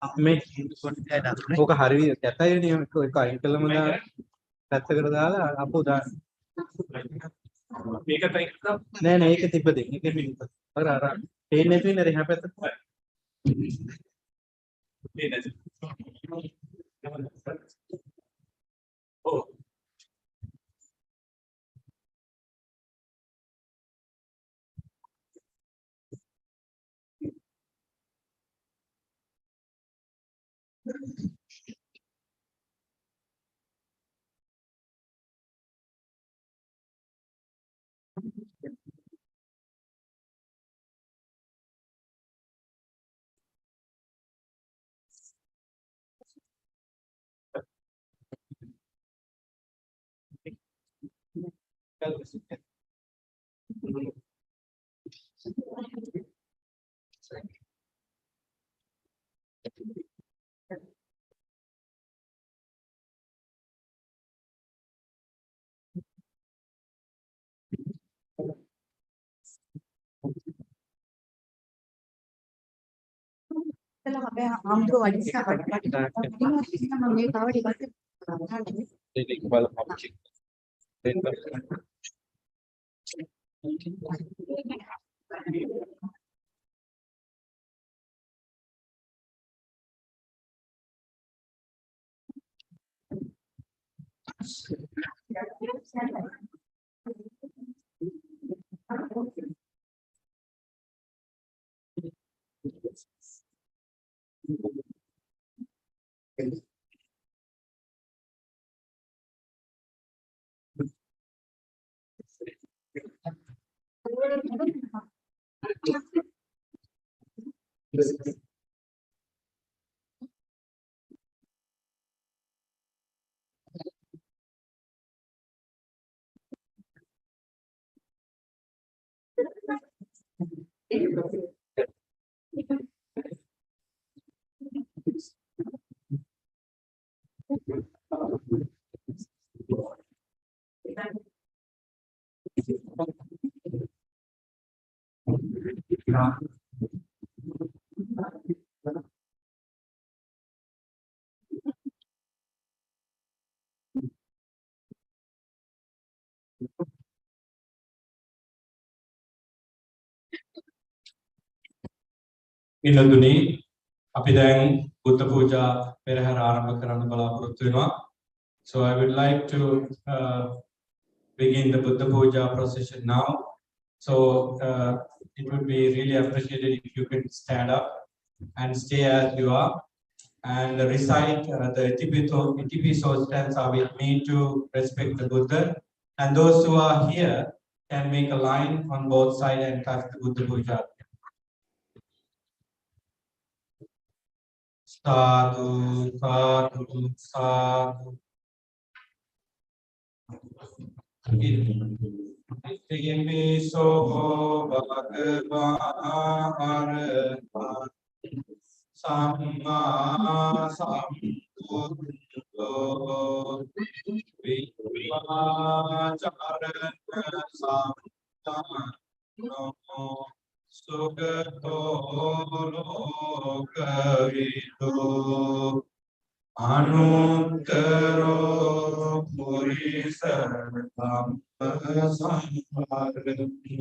මේ ඕක හරි කැතයි නේ ඒක අයින් කළම දාලා පැත්තකට දාලා අපෝ දාන්න මේක තයි නෑ නෑ ඒක තිබ්බ දෙන්න ඒක තිබ්බ අර පේන්නේ නැතුව ඉන්නේ එහා පැත්තට මේ නැති ඔව් හැබැයි ආම්ද්‍රෝ වඩිසා මම මේ තව ටිකක් ඒක බලපන් ඉන්නතුනි අපි දැන් බුද්ධ පූජා පෙරහැර ආරම්භ කරන්න බලාපොරොත්තු වෙනවා. So I would like to begin the Buddha Puja procession now. So it would be really appreciated if you could stand up and stay as you are and recite the Itipiso stanza with me to respect the Buddha. And those who are here can make a line on both sides and touch the Buddha Puja. Sadhu, sadhu, sadhu. Itipiso Bhagavata Samma Sambuddho Vipacharana Samtano Sugato Lokavido Anuttaro Purisa Dhamma Samvarti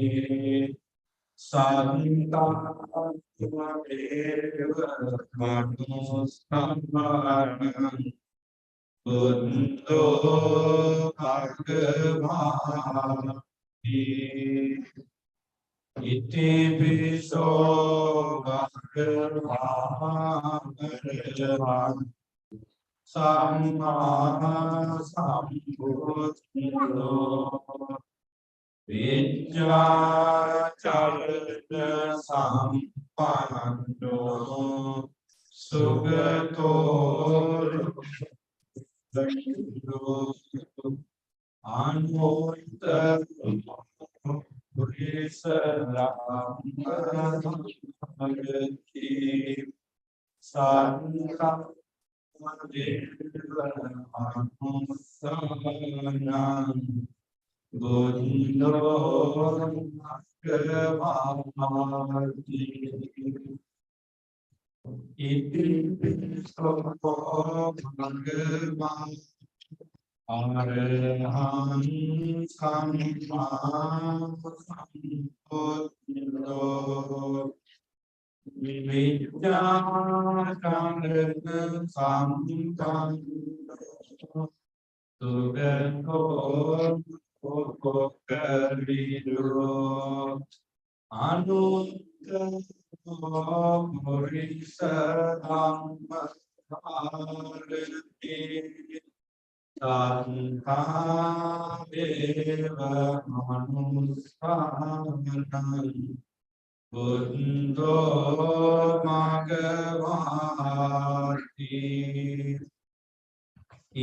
Santa Deva Manu Samvaranam Buddho Bhagavati Itipiso Bhagavata Samma Sambuddho Vidyacharana Sampanno Sugato Anuttaro Purisa Dhamma Santa Deva Manu Samvaranam Buddho Bhagavati Itipiso bhagavan araham samma sambuddho vidyākamrita sampanno sugato kokarido anuttaro purisadhammarati tantādeva manusāmanam buddho bhagavati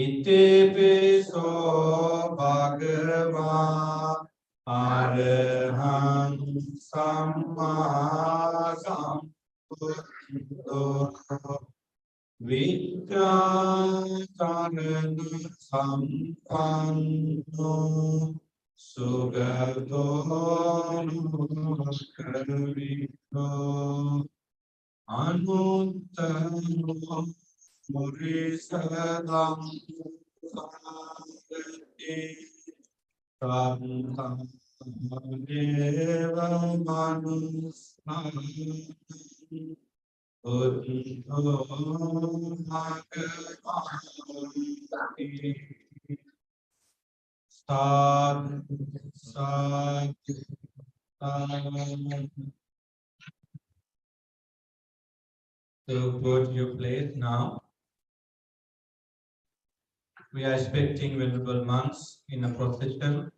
itipiso bhagava araham samma sambuddho vidyākamrita sampanno sugato karido anuttaro purisadhammarati tantādeva manusāmanam buddho bhagavati sadhu sadhu sadhu. So go to your place now. We are expecting venerable monks in a procession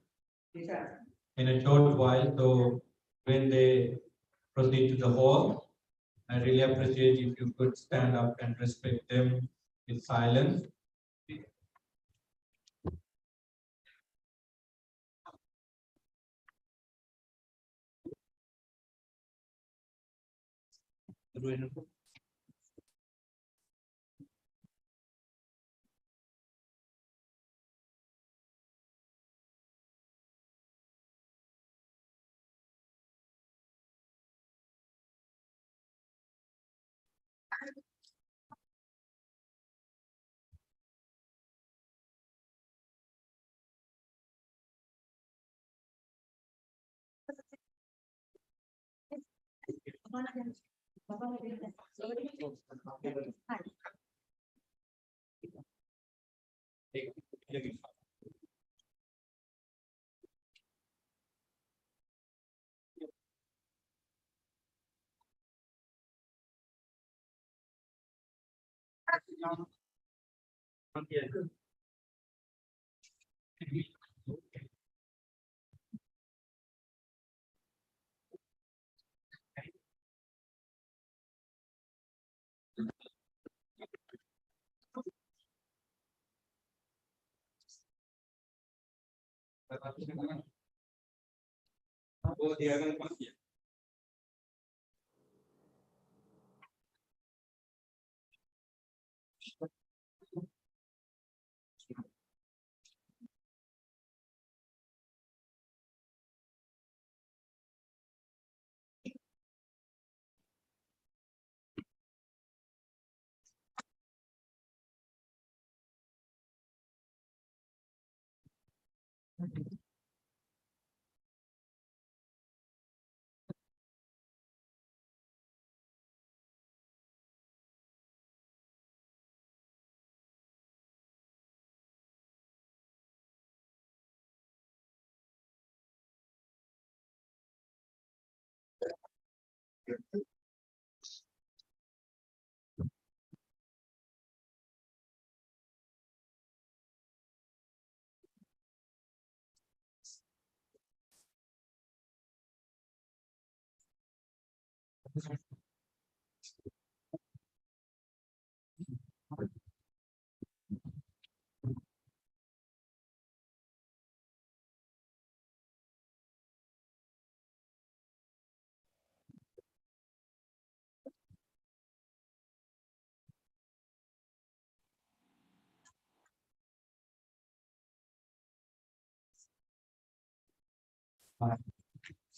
in a short while. So when they proceed to the hall, I really appreciate if you could stand up and respect them with silence.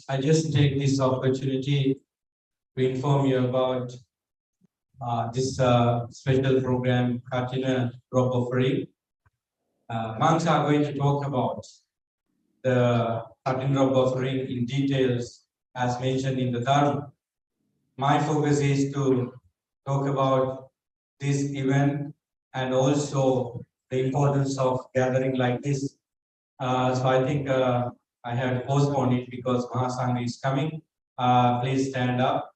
I just take this opportunity to inform you about this special program, Katina Drop Offering. Monks are going to talk about the Katina Drop Offering in details as mentioned in the Dharma. My focus is to talk about this event and also the importance of gathering like this. So I think I have to postpone it because Mahasangha is coming. Please stand up.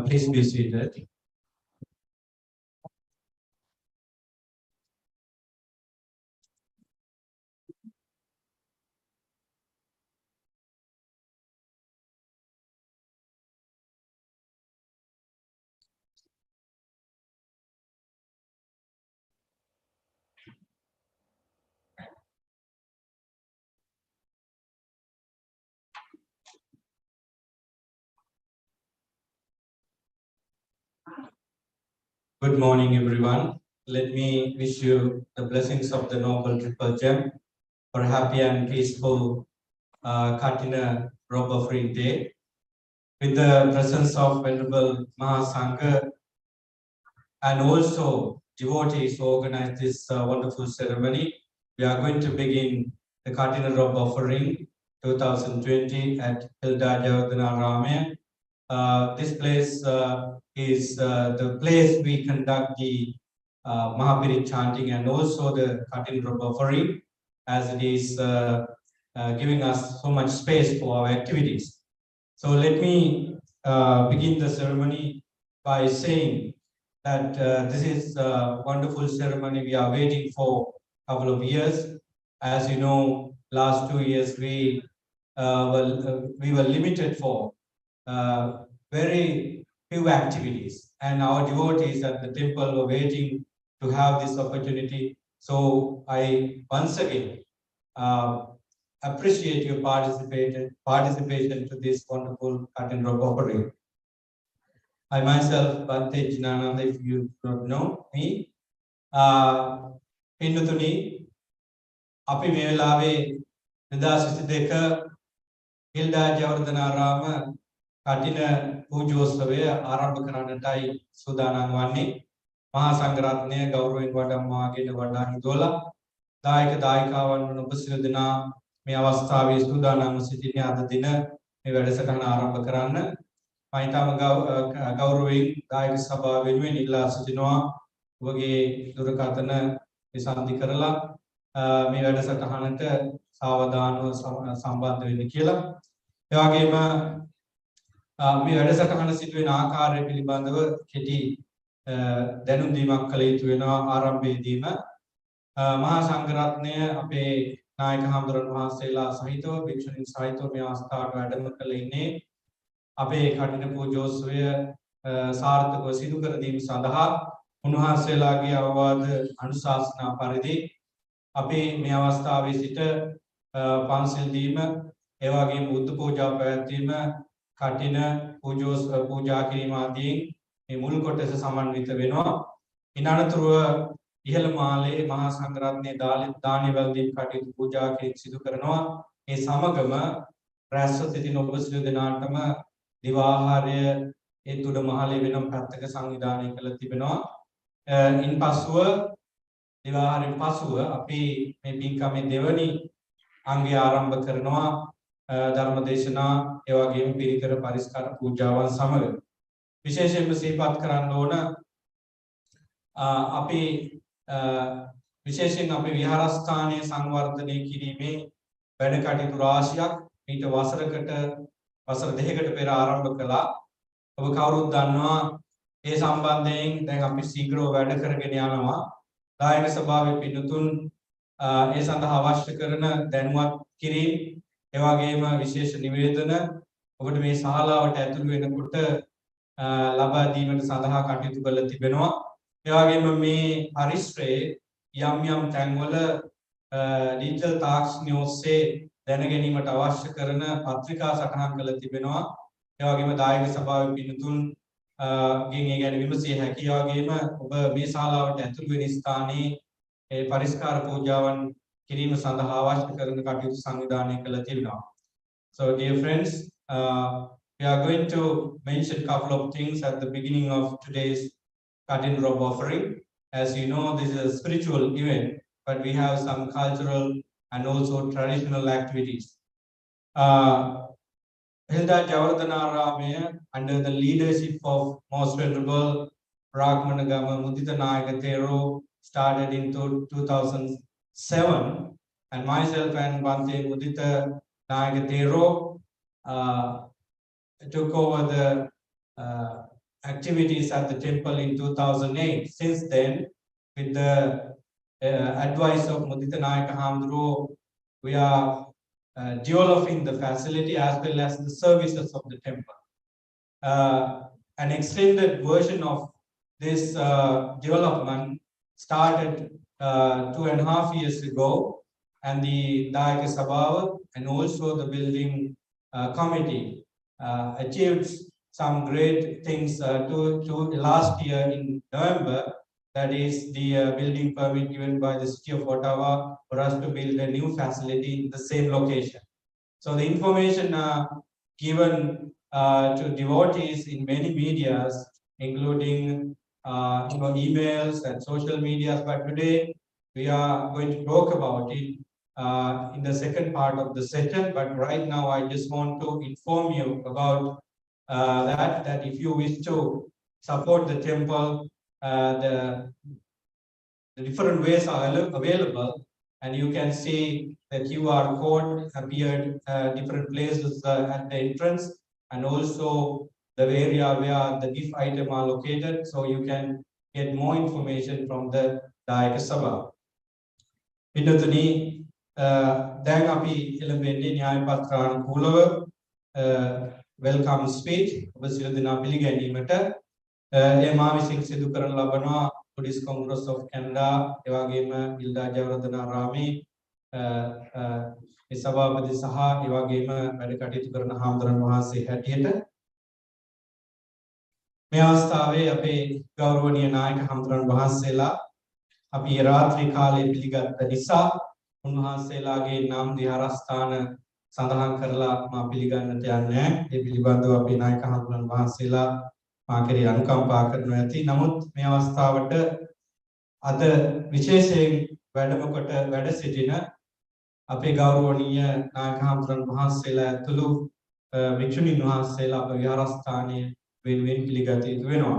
Please be seated. Good morning, everyone. Let me wish you the blessings of the Noble Triple Gem for a happy and peaceful Katina Drop Offering Day. With the presence of Venerable Mahasangha and also devotees who organized this wonderful ceremony, we are going to begin the Katina Drop Offering 2020 at Hilda Jayavardhana Ramaya. This place is the place we conduct the Mahapirit chanting and also the Katina Drop Offering, as it is giving us so much space for our activities. So let me begin the ceremony by saying that this is a wonderful ceremony we are waiting for a couple of years. As you know, last 2 years we were limited for very few activities, and our devotees at the temple were waiting to have this opportunity. So I once again appreciate your participation to this wonderful Katina Drop Offering. I myself, Bhante Jinananda, if you don't know me. පින්නතුනි අපි මේ වෙලාවේ 2022 Hilda ජයවර්ධනාරාම කටින පූජෝත්සවය ආරම්භ කරන්නටයි සූදානම් වන්නේ. මහා සංඝරත්නය ගෞරවයෙන් වඩම්මාගෙන වඩා හිඳවලා දායක දායකාවන් වන ඔබ සියලු දෙනා මේ අවස්ථාවේ සූදානම් සිටින අද දින මේ වැඩසටහන ආරම්භ කරන්න මම ඊටම ගෞරවයෙන් දායක සභාව වෙනුවෙන් ඉල්ලා සිටිනවා ඔබගේ දුරකථන විසන්ධි කරලා මේ වැඩසටහනට සාවධානව සම්බන්ධ වෙන්න කියලා. ඒ වගේම මේ වැඩසටහන සිදුවෙන ආකාරය පිළිබඳව කෙටි දැනුම් දීමක් කළ යුතු වෙනවා ආරම්භයේදීම. මහා සංඝරත්නය අපේ නායක හඳුරන වහන්සේලා සහිතව භික්ෂුණීන් සහිතව මේ අවස්ථාවට වැඩම කළ ඉන්නේ අපේ කඨින පූජෝත්සවය සාර්ථකව සිදු කර දීම සඳහා උන්වහන්සේලාගේ අවවාද අනුශාසනා පරිදි අපි මේ අවස්ථාවේ සිට පන්සල් දීම ඒ වගේම බුද්ධ පූජා පැවැත්වීම කඨින පූජා කිරීම ආදී මේ මුල් කොටස සමන්විත වෙනවා. ඉනනතුරුව ඉහළ මාලේ මහා සංඝරත්නයේ දානි වලදී කටයුතු පූජා කිරීම සිදු කරනවා. ඒ සමගම රැස්ව සිටින ඔබ සියලු දෙනාටම දිවාහාරය ඒ තුඩ මහලේ වෙනම පැත්තක සංවිධානය කළ තිබෙනවා. ඉන්පසුව දිවාහාරයෙන් පසුව අපි මේ පින්කමේ දෙවනි අංගය ආරම්භ කරනවා ධර්ම දේශනා ඒ වගේම පිරිකර පරිස්කාර පූජාවන් සමග. විශේෂයෙන්ම සිහිපත් කරන්න ඕන අපි විශේෂයෙන් අපේ විහාරස්ථානයේ සංවර්ධනය කිරීමේ වැඩ කටයුතු රාශියක් ඊට වසර දෙකකට පෙර ආරම්භ කළා. ඔබ කවුරුත් දන්නවා ඒ සම්බන්ධයෙන් දැන් අපි ශීඝ්‍රව වැඩ කරගෙන යනවා. දායක සභාවේ පිටුතුන් ඒ සඳහා අවශ්‍ය කරන දැනුවත් කිරීම ඒ වගේම විශේෂ නිවේදන ඔබට මේ ශාලාවට ඇතුළු වෙනකොට ලබා දීමට සඳහා කටයුතු කළ තිබෙනවා. ඒ වගේම මේ පරිශ්‍රයේ යම් තැන්වල ඩිජිටල් තාක්ෂණය ඔස්සේ දැන ගැනීමට අවශ්‍ය කරන පත්‍රිකා සටහන් කළ තිබෙනවා. ඒ වගේම දායක සභාවේ පිටුතුන් ගෙන් ඒ ගැන විමසිය හැකි. ඒ වගේම ඔබ මේ ශාලාවට ඇතුළු වෙන ස්ථානයේ ඒ පරිස්කාර පූජාවන් කිරීම සඳහා අවශ්‍ය කරන කටයුතු සංවිධානය කළ තිබෙනවා. So dear friends, we are going to mention a couple of things at the beginning of today's Katin Rob offering. As you know, this is a spiritual event, but we have some cultural and also traditional activities. Hilda Jayawardhanarama, under the leadership of Most Venerable Ragmanagama Mudita Nayaka Thero, started in 2007, and myself and Bhante Mudita Nayaka Thero took over the activities at the temple in 2008. Since then, with the advice of Mudita Nayaka Hamdro, we are developing the facility as well as the services of the temple. An extended version of this development started 2.5 years ago, and the Dayaka Sabha and also the building committee achieved some great things to last year in November. That is the building permit given by the city of Ottawa for us to build a new facility in the same location. So the information given to devotees in many medias, including emails and social medias, but today we are going to talk about it in the second part of the session. But right now I just want to inform you about that if you wish to support the temple, the different ways are available, and you can see the QR code appeared different places at the entrance, and also the area where the gift item are located, so you can get more information from the Dayaka Sabha. Pinnatuni දැන් අපි එළඹෙන්නේ න්‍යාය පත්‍රානුකූලව welcome speech ඔබ සියලු දෙනා පිළිගැනීමට ඒ මා විසින් සිදු කරන ලබනවා Buddhist Congress of Canada ඒ වගේම හිල්ඩා ජයවර්ධනාරාමේ ඒ සභාපති සහ ඒ වගේම වැඩ කටයුතු කරන හාමුදුරන් වහන්සේ හැටියට මේ අවස්ථාවේ අපේ ගෞරවනීය නායක හමුදුරන් වහන්සේලා අපි රාත්‍රී කාලයේ පිළිගත් නිසා උන්වහන්සේලාගේ නම් විහාරස්ථාන සඳහන් කරලා මා පිළිගන්නට යන්නේ. ඒ පිළිබඳව අපේ නායක හමුදුරන් වහන්සේලා මා කෙරෙහි අනුකම්පා කරනවා ඇති. නමුත් මේ අවස්ථාවට අද විශේෂයෙන් වැඩම කොට වැඩ සිටින අපේ ගෞරවනීය නායක හමුදුරන් වහන්සේලා ඇතුළු භික්ෂුණීන් වහන්සේලා අපේ විහාරස්ථානයේ වෙනුවෙන් පිළිගත යුතු වෙනවා.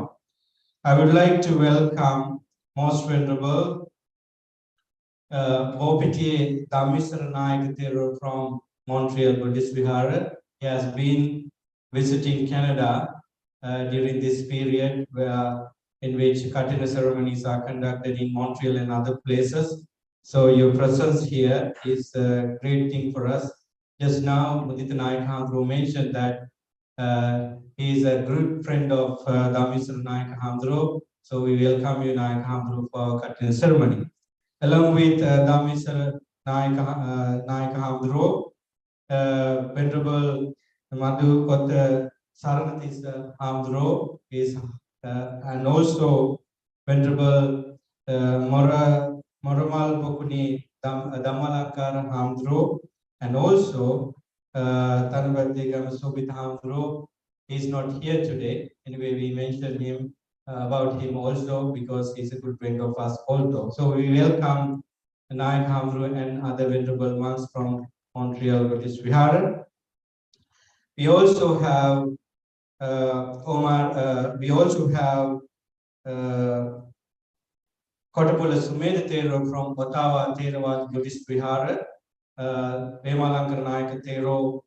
I would like to welcome most venerable Bopitiye Dhammisara Nayaka Thero from Montreal Buddhist Vihara. He has been visiting Canada during this period in which Kathina ceremonies are conducted in Montreal and other places. So your presence here is a great thing for us. Just now, Mudita Nayaka Hamdru mentioned that he is a good friend of Dhammisara Nayaka Hamdru. So we welcome you, Nayaka Hamdru, for our Kathina ceremony. Along with Dhammisara Nayaka Hamdru, Venerable Madhu Kota Saranathisa Hamdru is, and also Venerable Moramal Bokuni Dhammalakara Hamdru, and also Tanabadhigam Sobhita Hamdru is not here today. Anyway, we mentioned him about him also because he's a good friend of us also. So we welcome Nayak Hamdru and other venerable monks from Montreal Buddhist Vihara. We also have Kotapula Sumedha Thero from Ottawa Theravada Buddhist Vihara. Vemalankara Nayaka Thero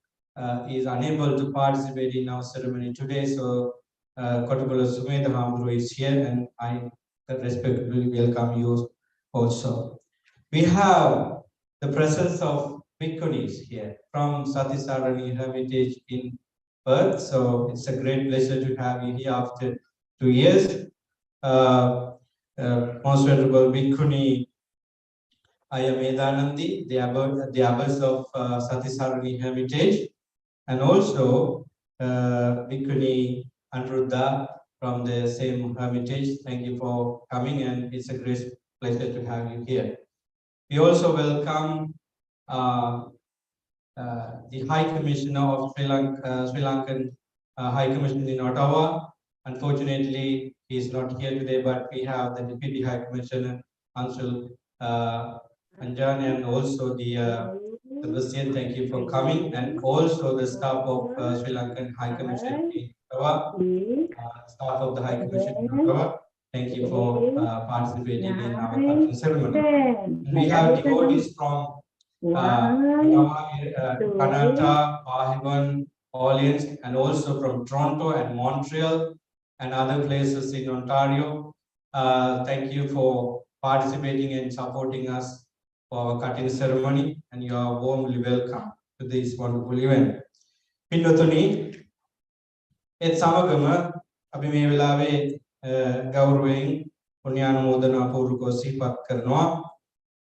is unable to participate in our ceremony today, so Kotapula Sumedha Hamdru is here, and I respectfully welcome you also. We have the presence of bhikkhunis here from Satisarani Hermitage in Perth, so it's a great pleasure to have you here after 2 years. Most venerable bhikkhuni Ayamedanandi, the abbess of Satisarani Hermitage, and also bhikkhuni Anuruddha from the same hermitage. Thank you for coming, and it's a great pleasure to have you here. We also welcome the High Commissioner of Sri Lankan High Commission in Ottawa. Unfortunately, he is not here today, but we have the Deputy High Commissioner, Anshul Anjan, and also the Sebastian. Thank you for coming, and also the staff of Sri Lankan High Commission in Ottawa, staff of the High Commission in Ottawa. Thank you for participating in our Kathina ceremony. We have devotees from Canada, Pahivan, Orleans, and also from Toronto and Montreal and other places in Ontario. Thank you for participating and supporting us for our Kathina ceremony, and you are warmly welcome to this wonderful event. Pinnatuni, it's samagama අපි මේ වෙලාවේ ගෞරවයෙන් පුණ්‍යානුමෝදනා පූර්වක සිහිපත් කරනවා.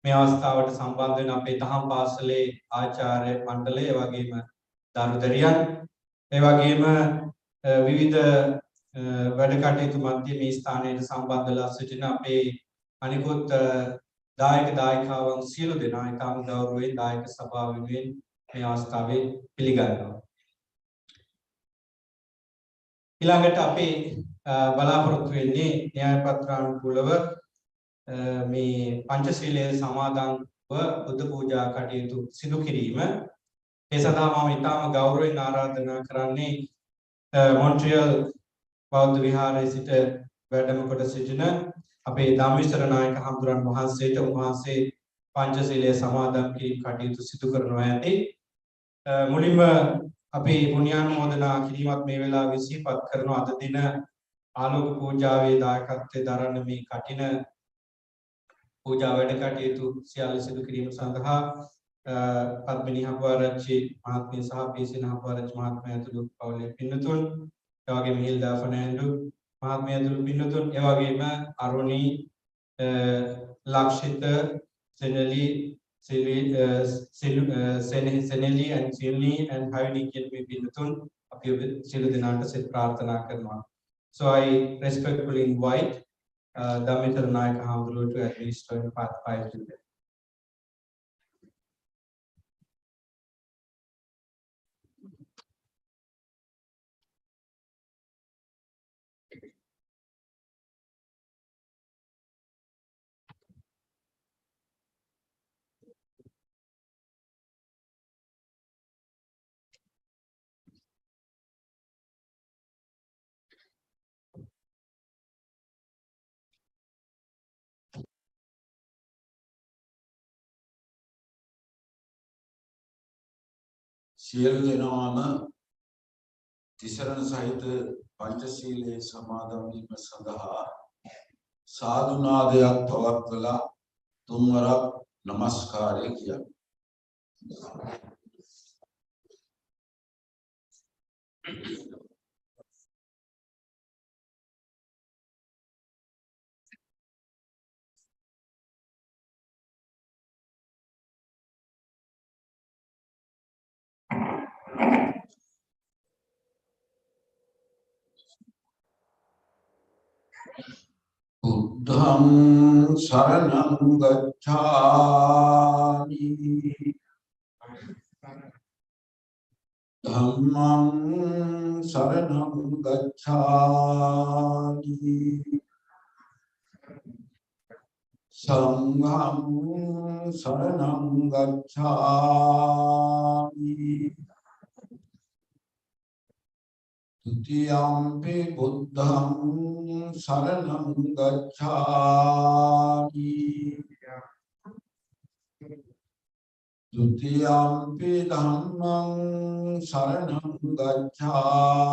මේ අවස්ථාවට සම්බන්ධ වෙන අපේ දහම් පාසලේ ආචාර්ය මණ්ඩලය, ඒ වගේම දරුදරියන්, ඒ වගේම විවිධ වැඩ කටයුතු මැද මේ ස්ථානයේ සම්බන්ධ වෙලා සිටින අපේ අනිකුත් දායක දායකාවන් සියලු දෙනා ඊටම ගෞරවයෙන් දායක සභාව වෙනුවෙන් මේ අවස්ථාවේ පිළිගන්නවා. ඊළඟට අපි බලාපොරොත්තු වෙන්නේ න්‍යාය පත්‍රානුකූලව මේ පංචශීලයේ සමාදන්ව බුද්ධ පූජා කටයුතු සිදු කිරීම. ඒ සඳහා මම ඊටම ගෞරවයෙන් ආරාධනා කරන්නේ මොන්ට්‍රියල් බෞද්ධ විහාරයේ සිට වැඩම කොට සිටින අපේ ධම්මිසර නායක හඳුරන් වහන්සේට උන්වහන්සේ පංචශීලයේ සමාදන් කිරීම කටයුතු සිදු කරනවා ඇති. මුලින්ම අපි පුණ්‍යානුමෝදනා කිරීමත් මේ වෙලාවේ සිහිපත් කරන අද දින ආලෝක පූජාවේ දායකත්වයේ දරන මේ කටින පූජා වැඩ කටයුතු සියල්ල සිදු කිරීම සඳහා පද්මිනී හබුආරච්චි මහත්මිය සහ පීසින හබුආරච්චි මහත්මයා ඇතුළු පවුලේ පින්නතුන්, ඒ වගේම හිල්ඩා ෆර්නෑන්ඩෝ මහත්මිය ඇතුළු පින්නතුන්, ඒ වගේම අරුණී, ලක්ෂිත, සෙනලි, Seneli and Silni and Havini කියන මේ පින්නතුන් අපි සියලු දෙනාට සෙත් ප්‍රාර්ථනා කරනවා. So I respectfully invite Damitar Naik Hamdulu to administer Path 5 today. සියලු දෙනාම තිසරණ සහිත පංචශීලයේ සමාදන් වීම සඳහා සාදු නාදයක් පවත්වලා තුන්වරක් নমස්කාරය කියන්න. Buddham saranam gacchami Dhammam saranam gacchami Sangham saranam gacchami Tutiyampi buddham saranam gacchami Tutiyampi dhammam saranam gacchami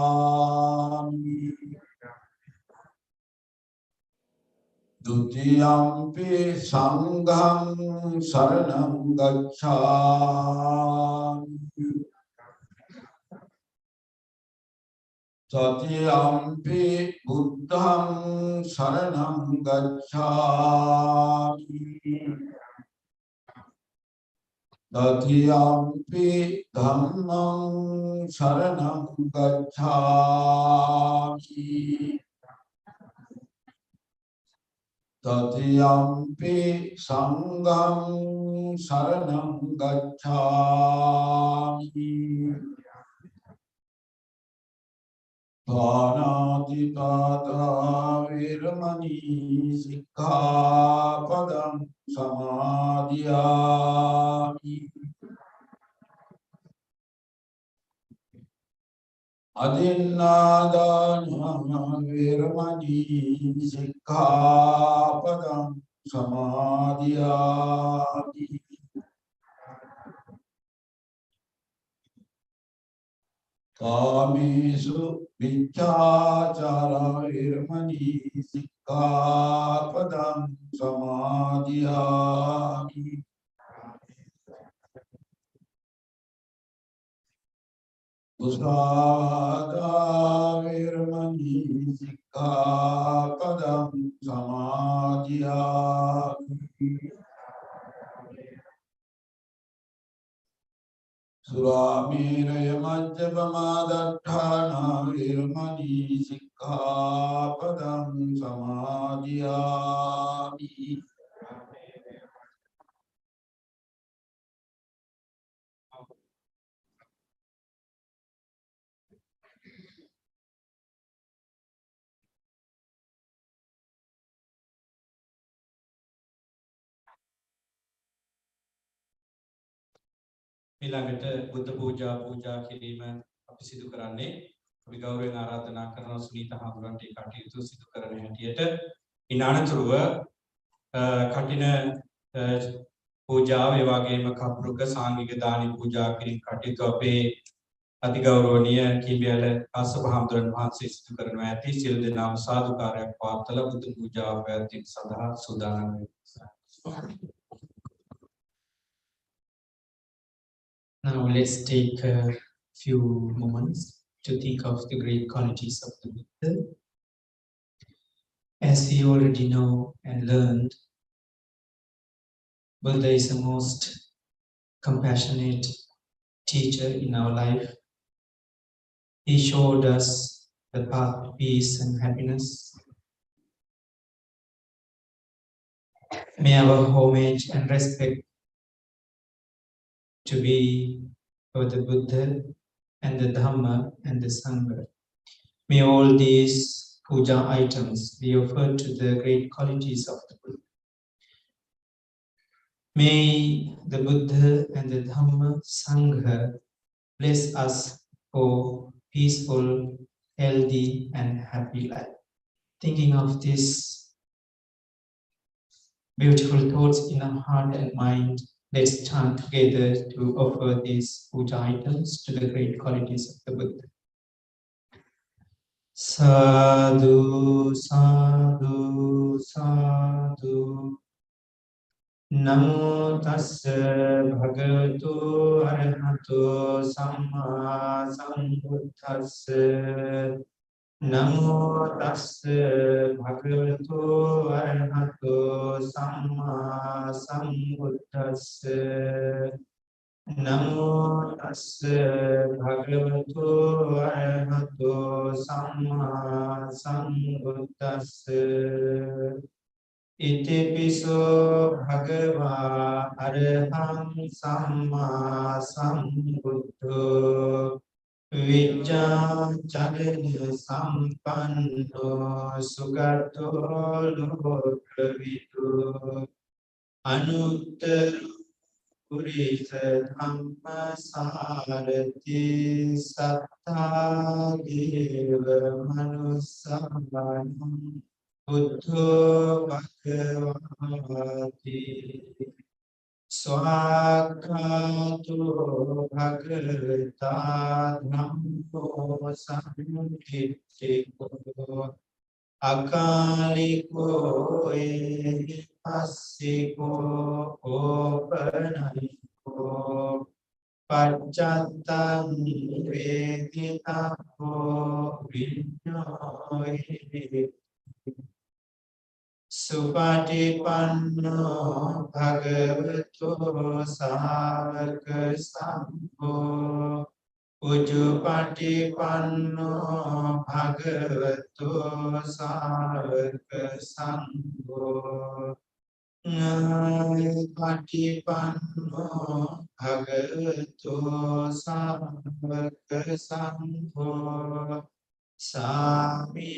Tutiyampi sangham saranam gacchami Tatiyampi buddham saranam gacchami Tatiyampi dhammam saranam gacchami Tatiyampi sangham saranam gacchami Pāṇāṭipātā viramani sikkhapadam samādhiyāmi Adinādāna viramani sikkhapadam samādhiyāmi Kāmesu viccācārā viramani sikkhapadam samādhiyāmi Musādā viramani sikkhapadam samādhiyāmi Suramēraya majjapamādāṭṭhāna viramani sikkhapadam samādhiyāmi ඊළඟට බුද්ධ පූජා කිරීම අපි සිදු කරන්නේ අපි ගෞරවයෙන් ආරාධනා කරන සුනීත හඳුරන්ට ඒ කටයුතු සිදු කරන හැටියට ඉනානතුරුව කටින පූජාව ඒ වගේම කප්රුක සාංගික දානි පූජා කිරීම කටයුතු අපේ අතිගෞරවනීය කිඹියල කාශ්‍යප හඳුරන් වහන්සේ සිදු කරනවා ඇති සියලු දෙනාම සාදුකාරයක් පවත්වලා බුද්ධ පූජාව පැවැත්වීම සඳහා සූදානම් වෙනවා. Now let's take a few moments to think of the great qualities of the Buddha. As we already know and learned, Buddha is the most compassionate teacher in our life. He showed us the path to peace and happiness. May our homage and respect to be for the Buddha and the Dhamma and the Sangha. May all these puja items be offered to the great qualities of the Buddha. May the Buddha and the Dhamma Sangha bless us for peaceful, healthy, and happy life. Thinking of these beautiful thoughts in our heart and mind, let's chant together to offer these puja items to the great qualities of the Buddha. Sadhu, sadhu, sadhu. Namo tassa bhagavato arahato samma sambuddhassa. Namo tassa bhagavato arahato samma sambuddhassa. Namo tassa bhagavato arahato samma sambuddhassa. Itipiso bhagava araham samma sambuddho vijjācārana sampanno sugato lokavidu anuttaro purisa dhamma sārati sattā deva manussavanam Buddho Bhagavati Swakato Bhagavata Dhammo Samhitiko Akaliko Ehipasiko Opanayiko Paccatam Veditako Vinyohi Supatipanno bhagavato sāvaka sangho Ujjupatipanno bhagavato sāvaka sangho Patipanno bhagavato sāvaka sangho Sami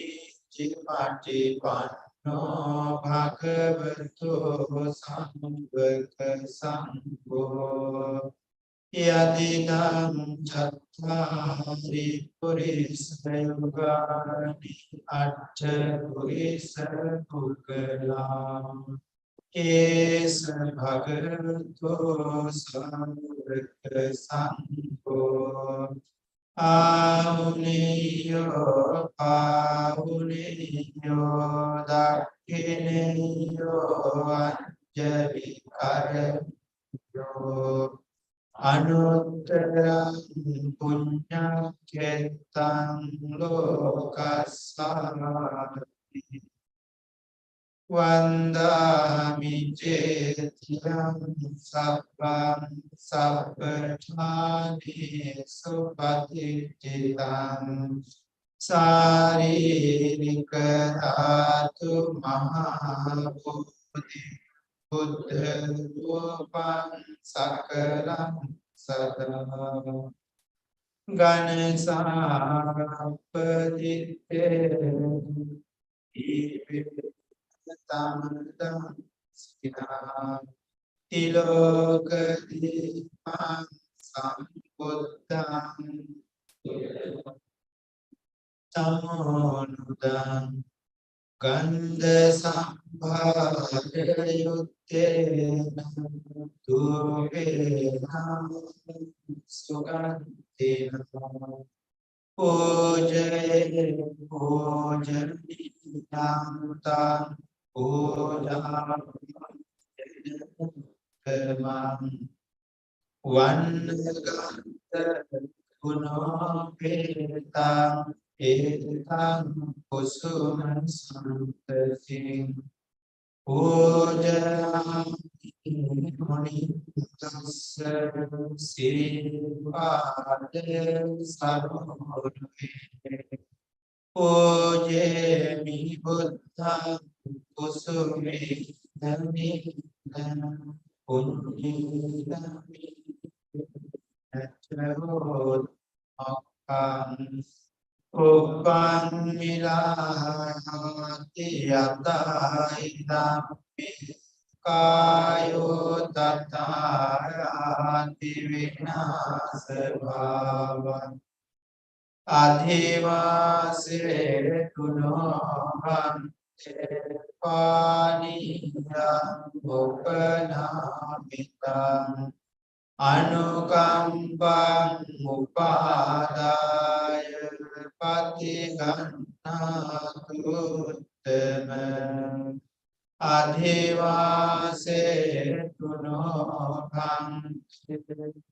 Jipatipanno No bhagavato samvaka sangho yadidam chattari purisa yugani atta purisa pugalam esa bhagavato samvaka sangho Auniyo pauniyo dakiniyo anjali karaniyo anuttaram punya ketam lokasarati Vandami jetiyam sabbam sabbachani supatittam saririka dhatu mahabodhi buddha rupam sakalam sadam ganesapaditte Tamdam Siddham Tilokadipam Sambuddham Tamonudam Gandha Sambhadayuttena Duvedam Sugandhena Pujaya Pujaniyam Tam Pujam Vannaganta Gunopetam Etam Kusuman Santasim Pujam Munitassa Sirivade Sarvadve Pujemi Buddha Kusumi Dami Punyi Dami Natravod Akam Upan Milahati Yataidami Kayo Tatarati Vinasabhavan Adhivase Tunoham Paniyam Upanamitam Anukambam Upadaya Patigannatuttamam Adhivase Tunoham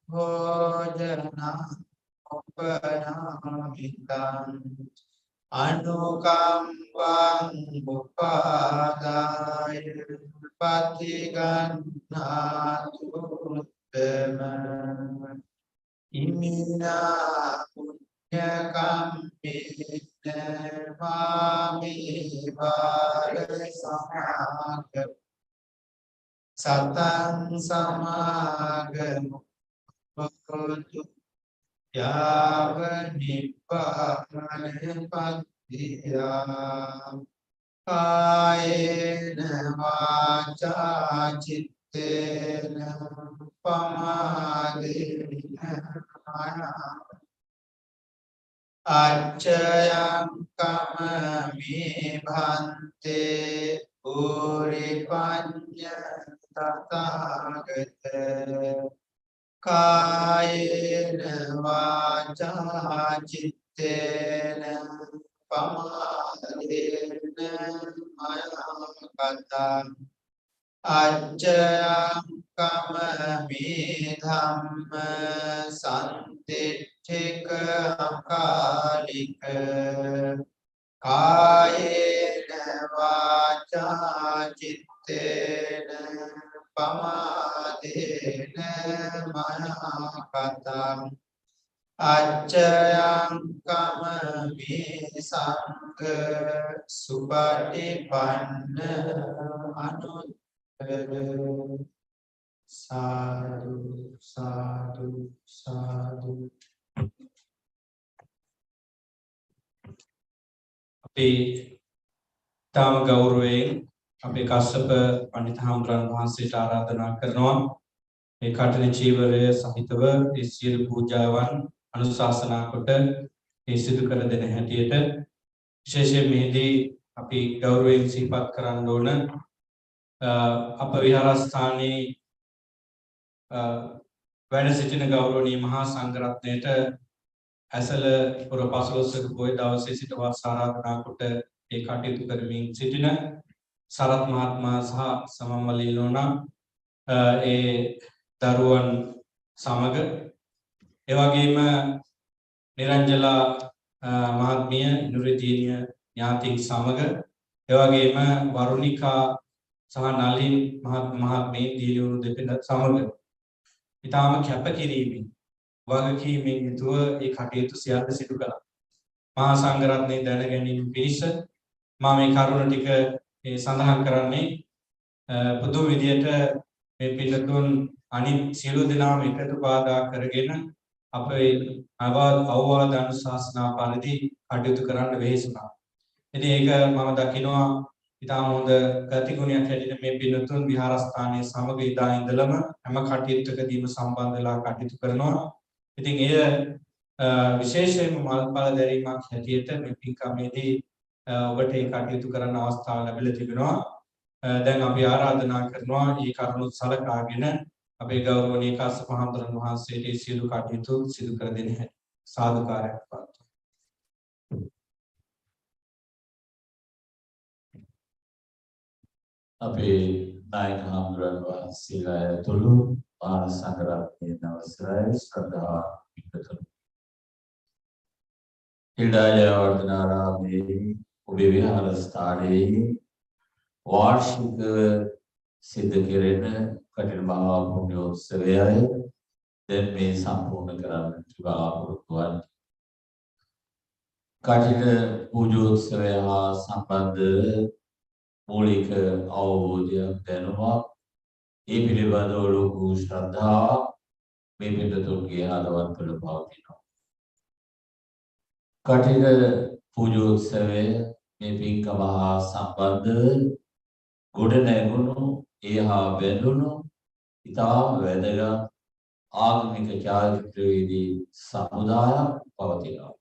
Bhojanam Upanamitam Anukambam Upadaya Patigannatuttamam Imina Punya Kampina Mami Bharasamaga Satang Samaga Bhagavatu Yava Nibbana Patiyam Kayena Vacha Chittena Pamadena Maya Acchayam Kamami Bhante Puripanya Tathagata Kayena Vacha Chittena Pamadena Maya Katam Ajayam Kamami Dhamma Santitthika Akalika Kayena Vacha Chittena Pamadena Maya Katam Ajayam Kamami Sangha Subhatipanna Anut Sadhu, sadhu, sadhu. Api tam gaurwen api Kassapa Pandita Hamran Vahansita ආරාධනා කරනවා මේ කටන චීවරය සහිතව ඒ සියලු පූජාවන් අනුශාසනා කොට ඒ සිදු කර දෙන හැටියට විශේෂයෙන් මෙහිදී අපි ගෞරවයෙන් සිහිපත් කරන්න ඕන අප විහාරස්ථානයේ වැඩ සිටින ගෞරවනීය මහා සංඝරත්නයට ඇසල පුර 15ක පොය දවසේ සිට වාස ආරාධනා කොට ඒ කටයුතු කරමින් සිටින සරත් මහත්මයා සහ සමම්මලී නෝනා ඒ දරුවන් සමග ඒ වගේම නිරංජලා මහත්මිය ඉනුරිදීනිය ඥාතීන් සමග ඒ වගේම වරුණිකා සහ නලින් මහත්මිය දීලියුණු දෙපළ සමග ඊටාම කැපකිරීමෙන් වගකීමෙන් යුතුව ඒ කටයුතු සියල්ල සිදු කළා. මහා සංඝරත්නයේ දැන ගැනීම පිණිස මම මේ කරුණ ටික සඳහන් කරන්නේ පුදු විදියට මේ පිළිතුන් අනිත් සියලු දෙනාම එකතු බාධා කරගෙන අපේ අවවාද අනුශාසනා පරිදි කටයුතු කරන්න වෙහෙසුණා. ඉතින් ඒක මම දකිනවා ඉතාම හොඳ ගතිගුණයක් හැටියට මේ පිළිතුන් විහාරස්ථානයේ සමග ඉදා ඉඳලම හැම කටයුත්තකදීම සම්බන්ධ වෙලා කටයුතු කරනවා. ඉතින් එය විශේෂයෙන්ම මල්පල දැරීමක් හැටියට මේ පින්කමේදී ඔබට ඒ කටයුතු කරන්න අවස්ථාව ලැබිලා තිබෙනවා. දැන් අපි ආරාධනා කරනවා මේ කරුණු සලකාගෙන අපේ ගෞරවනීය කාශ්‍යප හාමුදුරන් වහන්සේට සියලු කටයුතු සිදු කර දෙන්න හැටි සාදුකාරයක් පවත්වමු. අපේ නායක හාමුදුරන් වහන්සේලා ඇතුළු මහා සංඝරත්නයේ අවසරයි ශ්‍රද්ධා පිටුතුනි. හිල්ඩායවර්ධනාරාමයේ ඔබේ විහාරස්ථානයේ වාර්ෂික සිද්ධ කෙරෙන කටින මහා පුණ්‍යෝත්සවයයි දැන් මේ සම්පූර්ණ කරන්නට බලාපොරොත්තු වන්නේ. කටින පූජෝත්සවය හා සම්බන්ධ මූලික අවබෝධයක් දැනුමක් ඒ පිළිබඳව ලොකු ශ්‍රද්ධාවක් මේ පිටතුන්ගේ හදවත් තුළ පවතිනවා. කටින පූජෝත්සවය මේ පින්කම හා සම්බන්ධ ගොඩ නැගුණු ඒ හා බැඳුණු ඉතාම වැදගත් ආගමික චාරිත්‍රවේදී සමුදායක් පවතිනවා.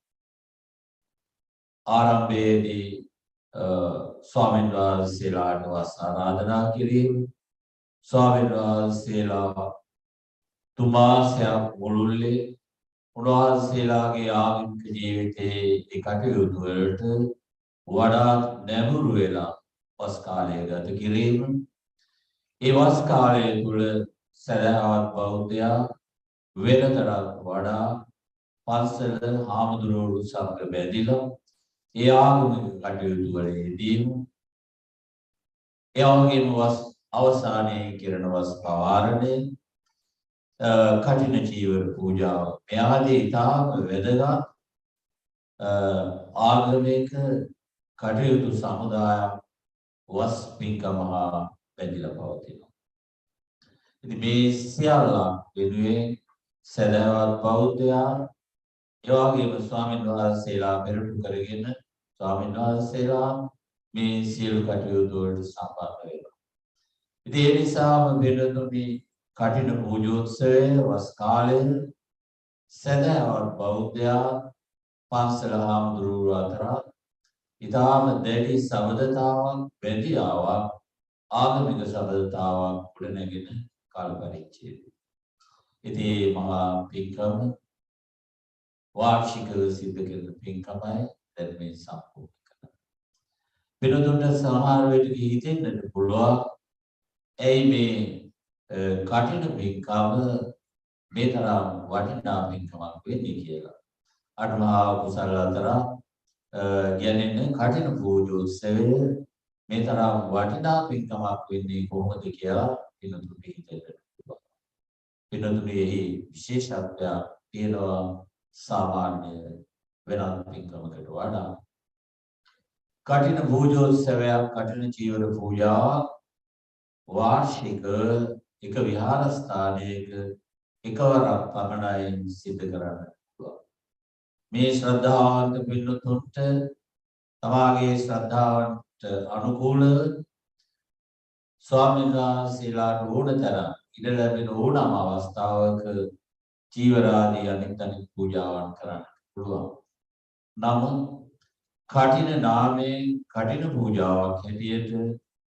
ආරම්භයේදී ස්වාමීන් වහන්සේලාට වස් ආරාධනා කිරීම, ස්වාමීන් වහන්සේලා තුමාසයක් මුළුල්ලේ උන්වහන්සේලාගේ ආගමික ජීවිතයේ ඒ කටයුතු වලට වඩා නැඹුරු වෙලා වස් කාලය ගත කිරීම, ඒ වස් කාලය තුළ සදහවත් බෞද්ධයා වෙනතරත් වඩා පන්සල හාමුදුරුවෝ සමග බැඳිලා ඒ ආගමික කටයුතු වල යෙදීම, ඒ වගේම වස් අවසානයේ කිරණ වස් පවාරණය, කඨින චීවර පූජාව මේ ආදී ඉතාම වැදගත් ආගමික කටයුතු සමුදායක් වස් පින්කම හා බැඳිලා පවතිනවා. ඉතින් මේ සියල්ල වෙනුවෙන් සදහවත් බෞද්ධයා ඒ වගේම ස්වාමීන් වහන්සේලා පෙරටු කරගෙන ස්වාමීන් වහන්සේලා මේ සියලු කටයුතු වලට සම්බන්ධ වෙනවා. ඉතින් ඒ නිසාම වෙනතුනි කඨින පූජෝත්සවය වස් කාලයේ සදහවත් බෞද්ධයා පන්සල හාමුදුරුවෝ අතර ඉතාම දැඩි සබඳතාවක් බැඳියාවක් ආගමික සබඳතාවක් ගොඩනැගෙන කාල පරිච්ඡේදය. ඉතින් මහා පින්කම වාර්ෂිකව සිද්ධ කරන පින්කමයි දැන් මේ සම්පූර්ණ කරනවා. වෙනදුන්ට සමහර වෙලට හිතෙන්නට පුළුවන් ඇයි මේ කඨින පින්කම මේ තරම් වටිනා පින්කමක් වෙන්නේ කියලා. අටමහා කුසල අතර කියන්නේ කඨින පූජෝත්සවය මේ තරම් වටිනා පින්කමක් වෙන්නේ කොහොමද කියලා වෙනදුන්ට හිතෙන්නට පුළුවන්. වෙනදුනේ විශේෂත්වයක් තියෙනවා සාමාන්‍ය වෙනත් පින්කමකට වඩා. කඨින පූජෝත්සවයක් කඨින චීවර පූජාවක් වාර්ෂික එක විහාරස්ථානයක එකවරක් පමණයි සිදු කරන්න පුළුවන්. මේ ශ්‍රද්ධාවන්ත පින්වතුන්ට තමාගේ ශ්‍රද්ධාවන්ට අනුකූල ස්වාමීන් වහන්සේලාට ඕනතරම් ඉඩ ලැබෙන ඕනම අවස්ථාවක චීවරාදී අනෙක් පූජාවන් කරන්න පුළුවන්. නමුත් කඨින නාමයෙන් කඨින පූජාවක් හැටියට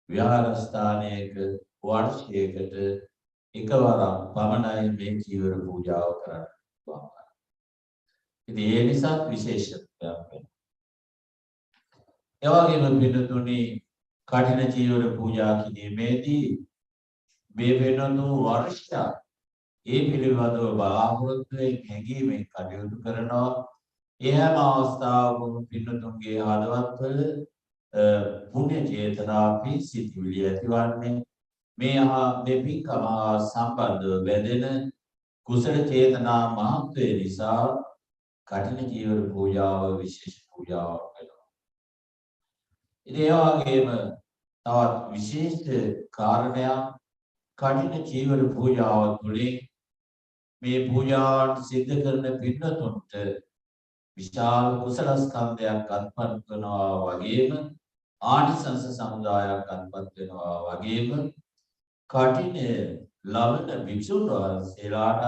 විහාරස්ථානයක වර්ෂයකට එකවරක් පමණයි මේ චීවර පූජාව කරන්න පුළුවන්. ඉතින් ඒ නිසා විශේෂත්වයක් වෙනවා. ඒ වගේම පින්තුනි කඨින චීවර පූජා කිරීමේදී මේ වෙනතු වර්ෂයක් ඒ පිළිබඳව බලාපොරොත්තුෙන් හැඟීමෙන් කටයුතු කරනවා. ඒ හැම අවස්ථාවකම පින්තුන්ගේ හදවත්වල පුණ්‍ය චේතනා පිසිතිවිලි ඇතිවන්නේ මේ පින්කම සම්බන්ධව බැඳෙන කුසල චේතනා මහත්වය නිසා කඨින චීවර පූජාව විශේෂ පූජාවක් වෙනවා. ඉතින් ඒ වගේම තවත් විශේෂ කාරණයක් කඨින චීවර පූජාව තුළින් මේ පූජාවන් සිද්ධ කරන පින්වතුන්ට විශාල කුසල ස්කන්ධයක් අත්පත් කරනවා වගේම ආනිසංස සමුදායක් අත්පත් වෙනවා වගේම කඨින ලබන භික්ෂුන් වහන්සේලාට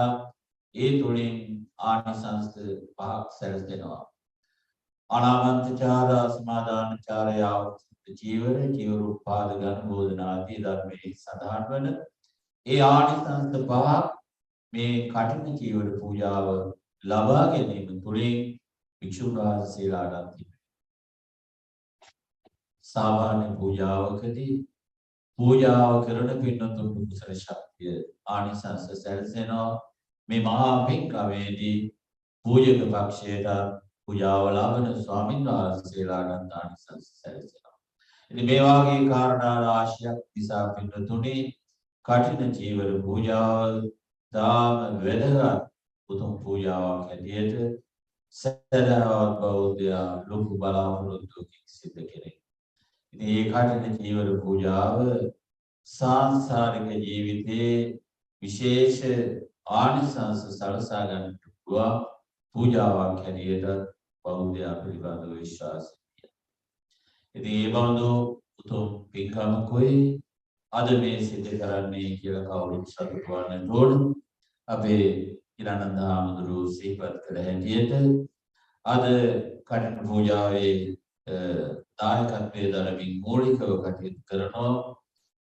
ඒ තුළින් ආනිසංස පහක් සැලසෙනවා. අනාමන්තචාර සමාදානචාරය චීවර උපාද ගන්න බෝධනාදී ධර්මයේ සඳහන් වන ඒ ආනිසංස පහ මේ කඨින චීවර පූජාව ලබා ගැනීම තුළින් භික්ෂුන් වහන්සේලාට තිබෙනවා. සාමාන්‍ය පූජාවකදී පූජාව කරන පින්වතුන් කුසල ශක්තිය ආනිසංස සැලසෙනවා. මේ මහා පින්කමේදී පූජක පක්ෂයට පූජාව ලබන ස්වාමීන් වහන්සේලාට ආනිසංස සැලසෙනවා. ඉතින් මේ වාගේ කාරණා රාශියක් නිසා පින්තුනි කඨින චීවර පූජාව දාම වැදගත් උතුම් පූජාවක් හැටියට සතරවත් බෞද්ධයා ලොකු බලාපොරොත්තුකින් සිද්ධ කෙරේ. ඉතින් ඒ කටින චීවර පූජාව සාංසාරික ජීවිතයේ විශේෂ ආනිසංස සලසා ගන්නට පුළුවන් පූජාවක් හැටියට බෞද්ධයා පිළිබඳව විශ්වාසය. ඉතින් ඒ බඳු උතුම් පින්කමකුයි අද මේ සිද්ධ කරන්නේ කියලා කවුරුත් සතුටු වන්නට ඕන. අපේ ඉරානන්ද හාමුදුරුවෝ සිහිපත් කළ හැටියට අද කටින පූජාවේ දායකත්වයේ දරමින් මූලිකව කටයුතු කරනවා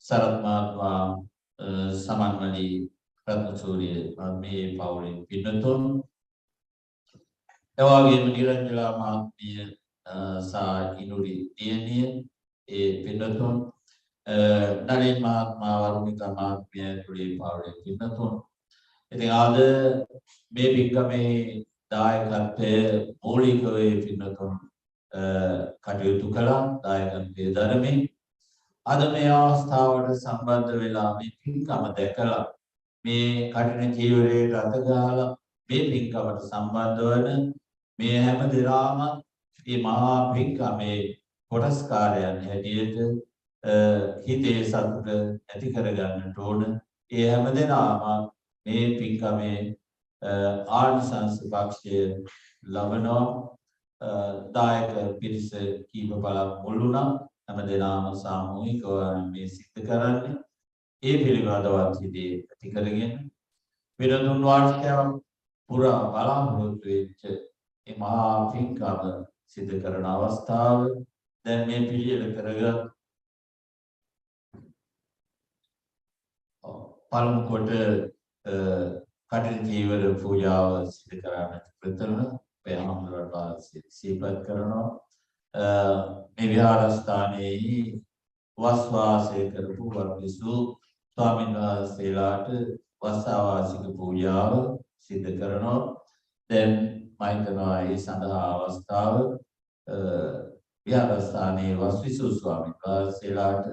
සරත් මහත්මයා සමන්මණී රත්නසූරිය මේ පවුලේ පින්නතුන් එවාගෙම නිරංජලා මහත්මිය සා ඉනුරි දියණිය ඒ පින්නතුන් නලින් මහත්මයා වරුණිකා මහත්මිය ඇතුළේ පවුලේ පින්නතුන් ඉතින් අද මේ පින්කමේ දායකත්වයේ මූලිකව පින්නතුන් කටයුතු කළා දායකත්වයේ දරමින් අද මේ අවස්ථාවට සම්බන්ධ වෙලා මේ පින්කම දැකලා මේ කටින ජීවිතයට අත ගහලා මේ පින්කමට සම්බන්ධ වන මේ හැම දෙනාම මේ මහා පින්කමේ කොටස්කාරයන් හැටියට හිතේ සතුට ඇති කරගන්නට ඕන. ඒ හැම දෙනාම මේ පින්කමේ ආනිසංස පක්ෂය ලබනවා. දායක පිරිස කීප බලක් මුල් වුණා. හැම දෙනාම සාමූහිකව මේ සිද්ධ කරන්නේ. ඒ පිළිබඳවත් හිතේ ඇති කරගෙන විරදුන් වාර්ෂිකයන් පුරා බලාපොරොත්තු වෙච්ච මේ මහා පින්කම සිද්ධ කරන අවස්ථාව දැන් මේ පිළියෙල කරගත් පළමු කොට කටින ජීවර පූජාව සිදු කරන්නට ප්‍රථම පෙරහම්දුරට සිහිපත් කරනවා. මේ විහාරස්ථානයේ වස් වාසය කරපු වර්ගිසු ස්වාමීන් වහන්සේලාට වස්සාවාසික පූජාව සිදු කරනවා. දැන් මම හිතනවා ඒ සඳහා අවස්ථාව විහාරස්ථානයේ වස්විසු ස්වාමීන් වහන්සේලාට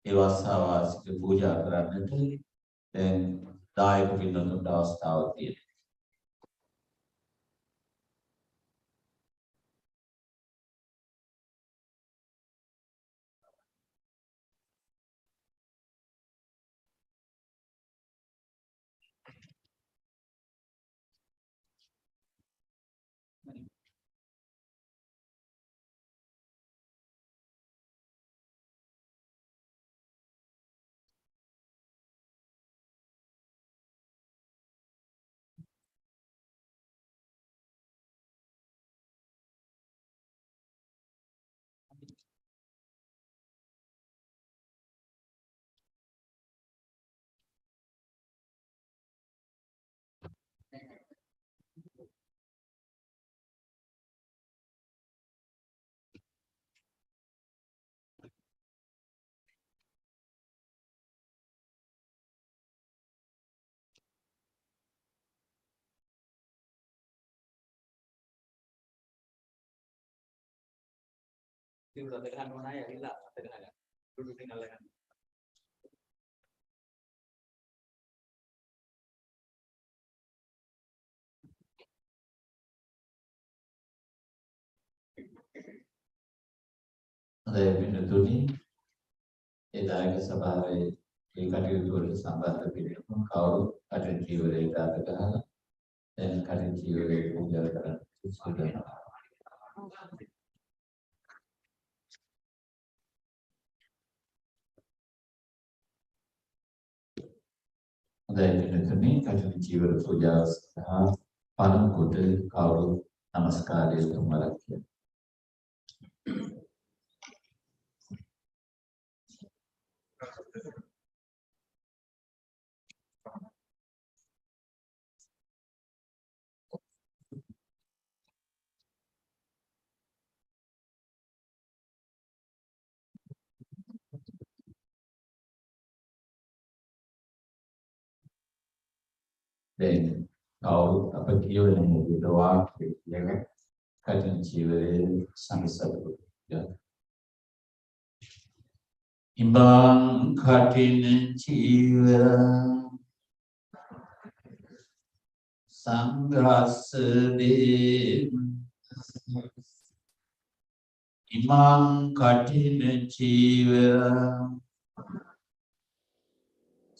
ඒ වස්සාවාසික පූජා කරන්නට දැන් දායක පින්නතුන්ට අවස්ථාවක් තියෙනවා. අද පින්නතුනි ඒ දායක සභාවේ මේ කටයුතු වලට සම්බන්ධ පිළිතුරු කවුරු කටින ජීවිතයට අත ගහලා දැන් කටින ජීවිතේ පූජා කරන්න සූදානම්. අද පින්නතුනි කටින ජීවිත පූජාව සඳහා පළමු කොට කවුරු නමස්කාරය තුමලක් කියනවා. දැන් කවුරු අප කියවන විදිහට වාක්‍ය කියන කටින ජීවිතයේ සංසප්පු ඉබං කටින චීවර සංඝස්ස දේම ඉමං කඨින චීවරං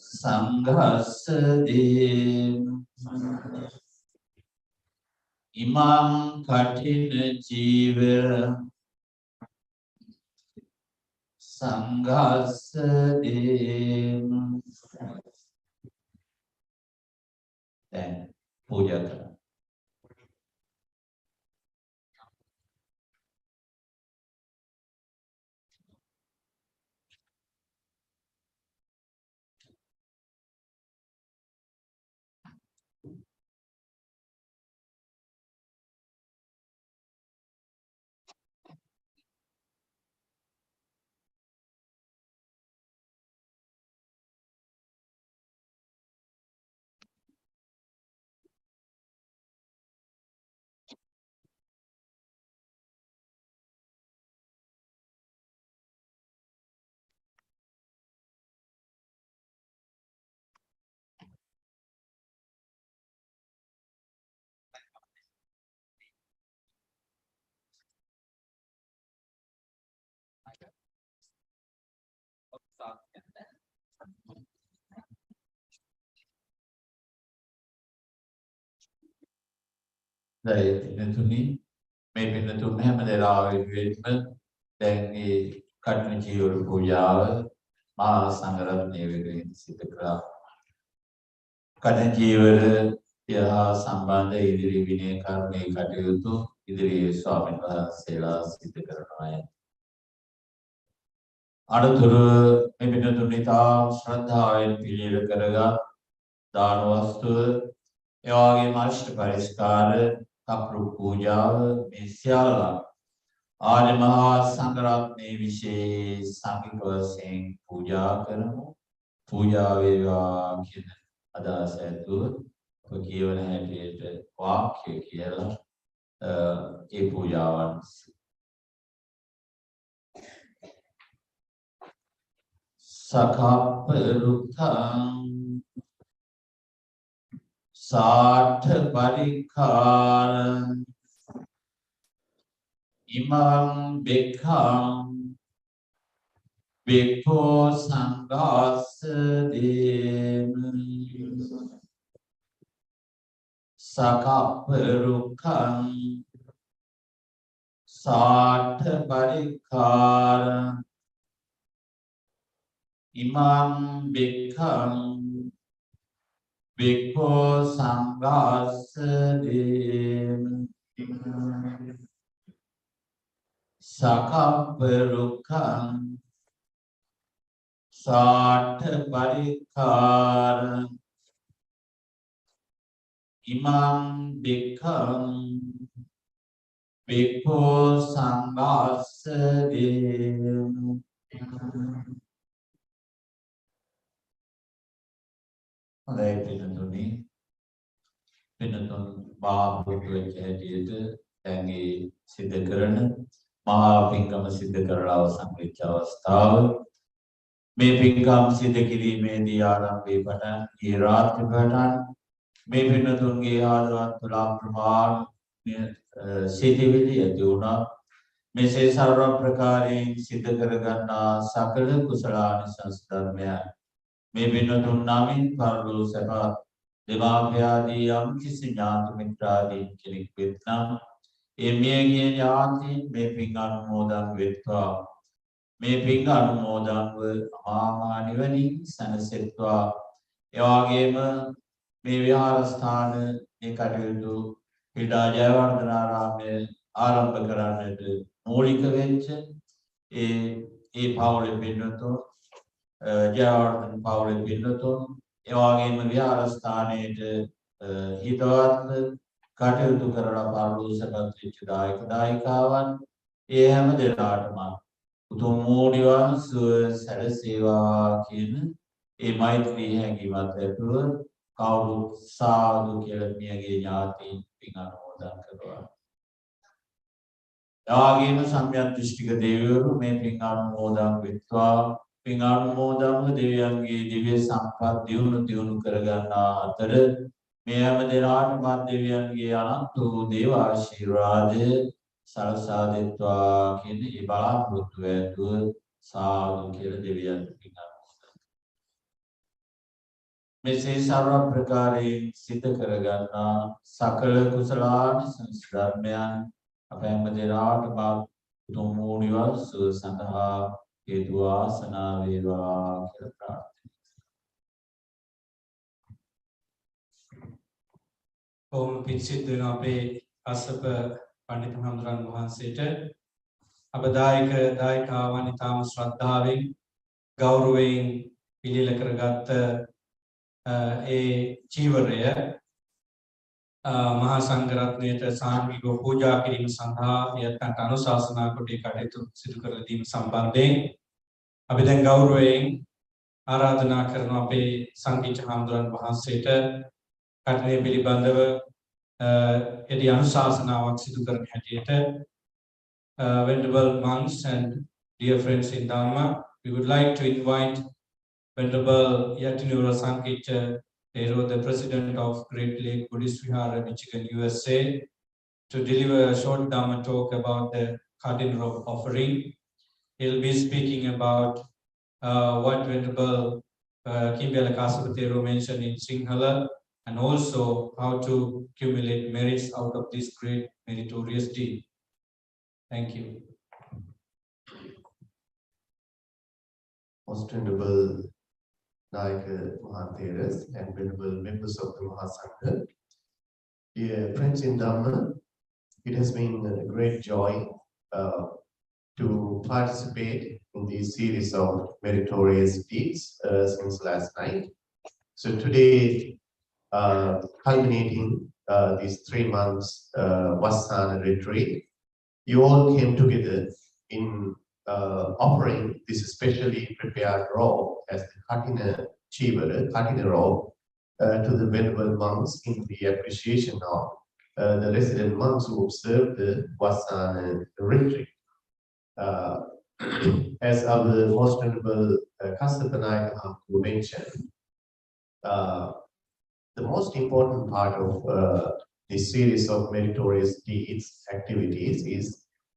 සංඝස්ස දේම ඉමං කඨින චීවරං සංඝස්ස දේම දැන් පූජා කරනවා. පින්නතුනි මේ පින්නතුන් හැම දෙනාගේම දැන් මේ කඨින චීවර පූජාව මහා සංඝරත්නය වෙනුවෙන් සිදු කළා. කඨින චීවර යහා සම්බන්ධ ඉදිරි විනය කර්මයේ කටයුතු ඉදිරියේ ස්වාමීන් වහන්සේලා සිදු කරනවා. අනුතුරු මේ පින්නතුන් ඉතා ශ්‍රද්ධාවෙන් පිළියෙල කරගත් දාන වස්තුව එවාගේ මාෂ්ඨ පරිස්කාර කප්රු පූජාව මේ සියල්ල ආර්ය මහා සංඝරත්නයේ විශේෂ සංඝික වශයෙන් පූජා කරමු. පූජා වේවා කියන අදහස ඇතුව ඔබ කියවන හැටියට වාක්‍ය කියලා ඒ පූජාවන් සකප්ප රුක්ඛං සාඨ පරික්ඛාරං ඉමං බෙක්ඛං බෙක්ඛෝ සංඝාස්ස දේම සකප්ප රුක්ඛං සාඨ පරික්ඛාරං ඉමං බෙක්ඛං බෙක්ඛෝ සංඝාස්ස දේම සකප්ප රුක්ඛං සාඨ පරික්ඛාරං ඉමං බෙක්ඛං බෙක්ඛෝ සංඝාස්ස දේම හොඳයි පින්නතුනි පින්නතුන් බාහුවක වෙච්ච හැටියට දැන් ඒ සිද්ධ කරන මහා පින්කම සිද්ධ කරලා අවසන් වෙච්ච අවස්ථාව මේ පින්කම් සිද්ධ කිරීමේදී ආරම්භයේ පටන් ඒ රාත්‍රී පටන් මේ පින්නතුන්ගේ ආදරවත් තුලා ප්‍රමාණ සිටිවිලි ඇති වුණා. මෙසේ සර්ව ප්‍රකාරයෙන් සිද්ධ කරගන්නා සකල කුසලානිසංස ධර්මයන් මේ පින්නතුන් නමින් පරලෝ සපත් දෙමාපියාදී යම් කිසි ඥාති මිත්‍රාදී කෙනෙක් වෙත්නම් ඒ මියගිය ඥාතීන් මේ පින් අනුමෝදන් වෙත්වා. මේ පින් අනුමෝදන්ව මහා නිවනින් සැනසෙත්වා. ඒ වගේම මේ විහාරස්ථාන මේ කටයුතු පීඩා ජයවර්ධනාරාමයේ ආරම්භ කරන්නට මූලික වෙච්ච ඒ පවුලේ පින්නතුන් ජයවර්ධන පවුලේ පින්නතුන් ඒ වගේම විහාරස්ථානයේ හිතවත් කටයුතු කරලා පාරලෝසපත් වෙච්ච දායක දායිකාවන් ඒ හැම දෙනාටම උතුම් නිවන් සුව සැලසේවා කියන ඒ මෛත්‍රී හැඟීමත් ඇතුව කවුරුත් සාදු කියලා මියගේ ඥාතීන් පින් අනුමෝදන් කරනවා. යාගේම සම්‍යක් දෘෂ්ටික දෙවිවරු මේ පින් අනුමෝදන් වෙත්වා. පින් අනුමෝදන්ව දෙවියන්ගේ දිව්‍ය සම්පත් දියුණු කරගන්නා අතර මේ හැම දිනාට මා දෙවියන්ගේ අනන්ත වූ දේව ආශිර්වාදය සලසා දෙත්වා කියන ඒ බලාපොරොත්තු ඇතුව සාදු කියලා දෙවියන්ට පින් අනුමෝදන්. මෙසේ සර්ව ප්‍රකාරයෙන් සිද්ධ කරගන්නා සකල කුසලානිසංස ධර්මයන් අප හැම දිනාටම උතුම් වූ නිවන් සුව සඳහා හේතු වාසනා වේවා කියලා ප්‍රාර්ථනා. ඕම් පිසිද්ද වෙන අපේ අසප පඬිතු හඳුරන් වහන්සේට අප දායකාවන් ඉතාම ශ්‍රද්ධාවෙන් ගෞරවයෙන් පිළිල කරගත්ත ඒ චීවරය මහා සංඝරත්නයට සාංගිකව පූජා කිරීම සඳහා යත්තන්ට අනුශාසනා කොට කටයුතු සිදු කර දීම සම්බන්ධයෙන් අපි දැන් ගෞරවයෙන් ආරාධනා කරන අපේ සංඝීච හඳුරන් වහන්සේට කටනේ පිළිබඳව එදි අනුශාසනාවක් සිදු කරන හැටියට Venerable monks and dear friends in Dharma, we would like to invite Venerable Yatinura Sankicha Thero, the President of Great Lake Buddhist Vihara, Michigan, USA, to deliver a short Dharma talk about the cardinal robe offering. He'll be speaking about what Venerable Kimbala Kasapa Thero mentioned in Sinhala, and also how to accumulate merits out of this great meritorious deed. Thank you. Most Venerable Nayaka Mahatheras and Venerable members of the Mahasangha, dear friends in Dhamma, it has been a great joy to participate in this series of meritorious deeds since last night. So today, culminating these 3 months Vassana retreat, you all came together in offering this specially prepared robe as the Katina Chivara, Katina robe, to the Venerable monks in the appreciation of the resident monks who observed the Vassana retreat. As our most Venerable Kassapa Nayaka mentioned, the most important part of this series of meritorious deeds activities is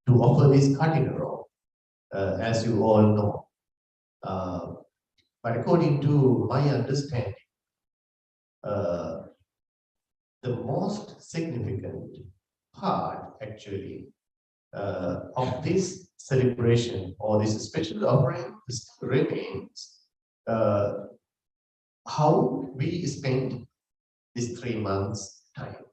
to offer this Katina robe, as you all know. But according to my understanding, the most significant part actually of this celebration or this special offering remains how we spend this 3 months time.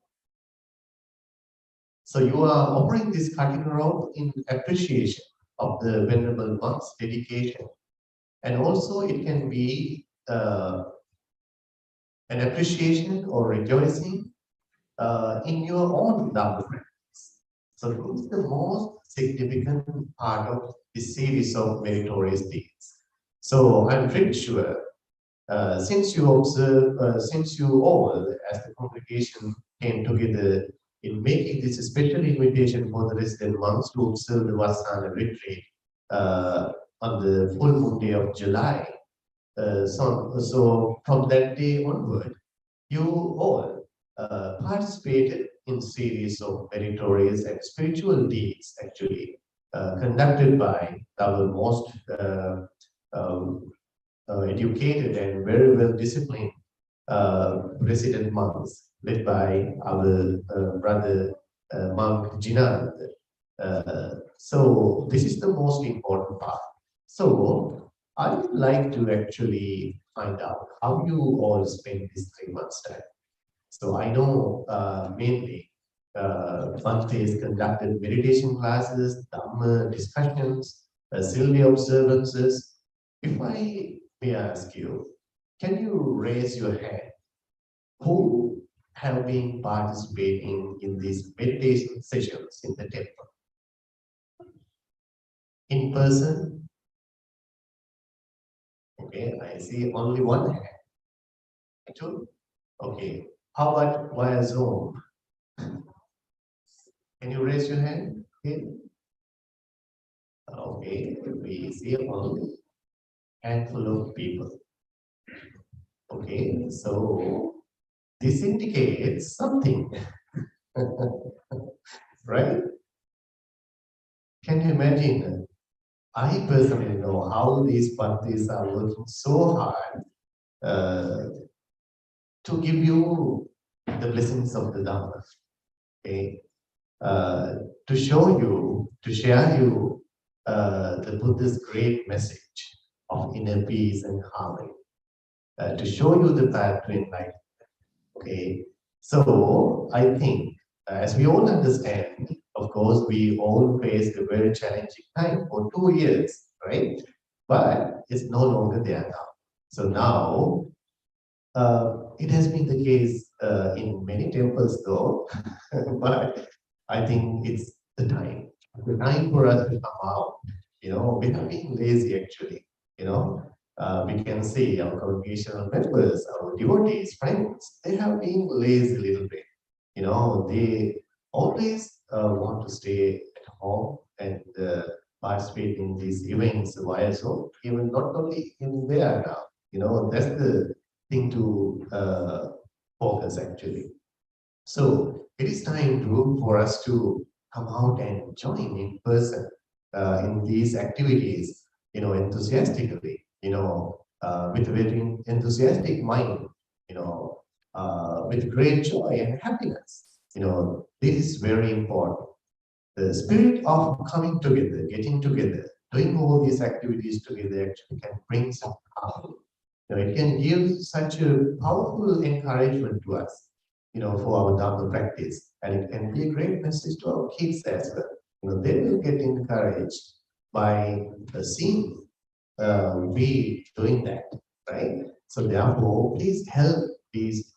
So you are offering this Katina robe in appreciation of the Venerable monks' dedication, and also it can be an appreciation or rejoicing in your own Dhamma practice. So this is the most significant part of this series of meritorious deeds. So I'm pretty sure since you all as the congregation came together in making this special invitation for the resident monks to observe the Vassana retreat on the full moon day of July. So from that day onward, you all participated in series of meritorious and spiritual deeds actually conducted by our most educated and very well disciplined resident monks led by our brother monk Jinanand. So this is the most important part. So I would like to actually find out how you all spend this 3 months time. So I know mainly Bhante has conducted meditation classes, Dhamma discussions, Sylvia observances. If I may ask you, can you raise your hand who have been participating in these meditation sessions in the temple? In person? Okay, I see only one hand. Two? Okay. How about via Zoom? Can you raise your hand? Okay. Okay, we see only handful of people. Okay, so this indicates something, right? Can you imagine? I personally know how these Panthis are working so hard to give you the blessings of the Dhamma, okay? To show you, to share you the Buddha's great message of inner peace and harmony, to show you the path to enlightenment. Okay, so I think, as we all understand, of course, we all faced a very challenging time for 2 years, right? But it's no longer there now. So now, it has been the case in many temples, though, but I think it's the time for us to come out. You know, we're not being lazy, actually. You know, we can see our congregational members, our devotees, friends, they have been lazy a little bit. You know, they always want to stay at home and participate in these events via Zoom, even not only in there now. You know, that's the thing to focus, actually. So it is time for us to come out and join in person in these activities, you know, enthusiastically, you know, with a very enthusiastic mind, you know, with great joy and happiness. You know, this is very important. The spirit of coming together, getting together, doing all these activities together actually can bring some harmony. You know, it can give such a powerful encouragement to us, you know, for our Dhamma practice. And it can be a great message to our kids as well. You know, they will get encouraged by seeing we doing that, right? So therefore, please help these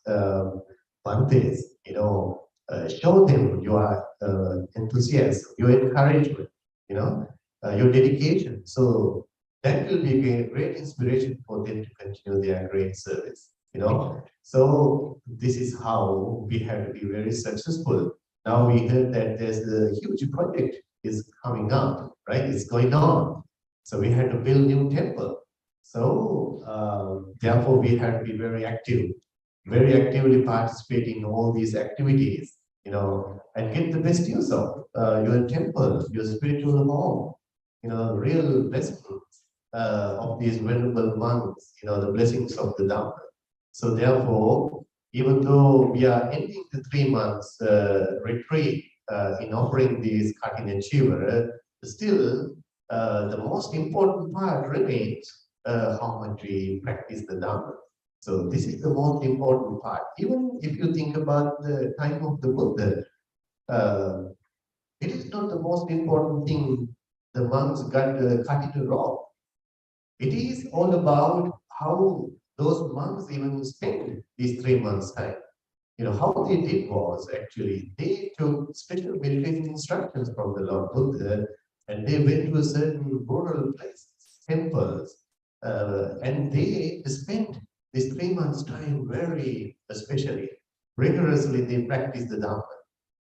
Bhantes, you know, show them your enthusiasm, your encouragement, you know, your dedication. So that will be a great inspiration for them to continue their great service, you know. So this is how we have to be very successful. Now we heard that there's a huge project is coming up, right? It's going on. So we had to build new temple. So therefore we had to be very actively participating in all these activities, you know, and get the best use of your temple, your spiritual home, you know, real blessings of these venerable monks, you know, the blessings of the Dhamma. So therefore, even though we are ending the 3 months retreat in offering these Kathina Chivara, still the most important part remains how much we practice the Dhamma. So this is the most important part. Even if you think about the time of the Buddha, it is not the most important thing the monks got cut it wrong. It is all about how those monks even spent these 3 months' time. You know, how they did was actually they took special meditation instructions from the Lord Buddha and they went to a certain rural places, temples, and they spent this 3 months' time very especially, rigorously they practiced the Dhamma,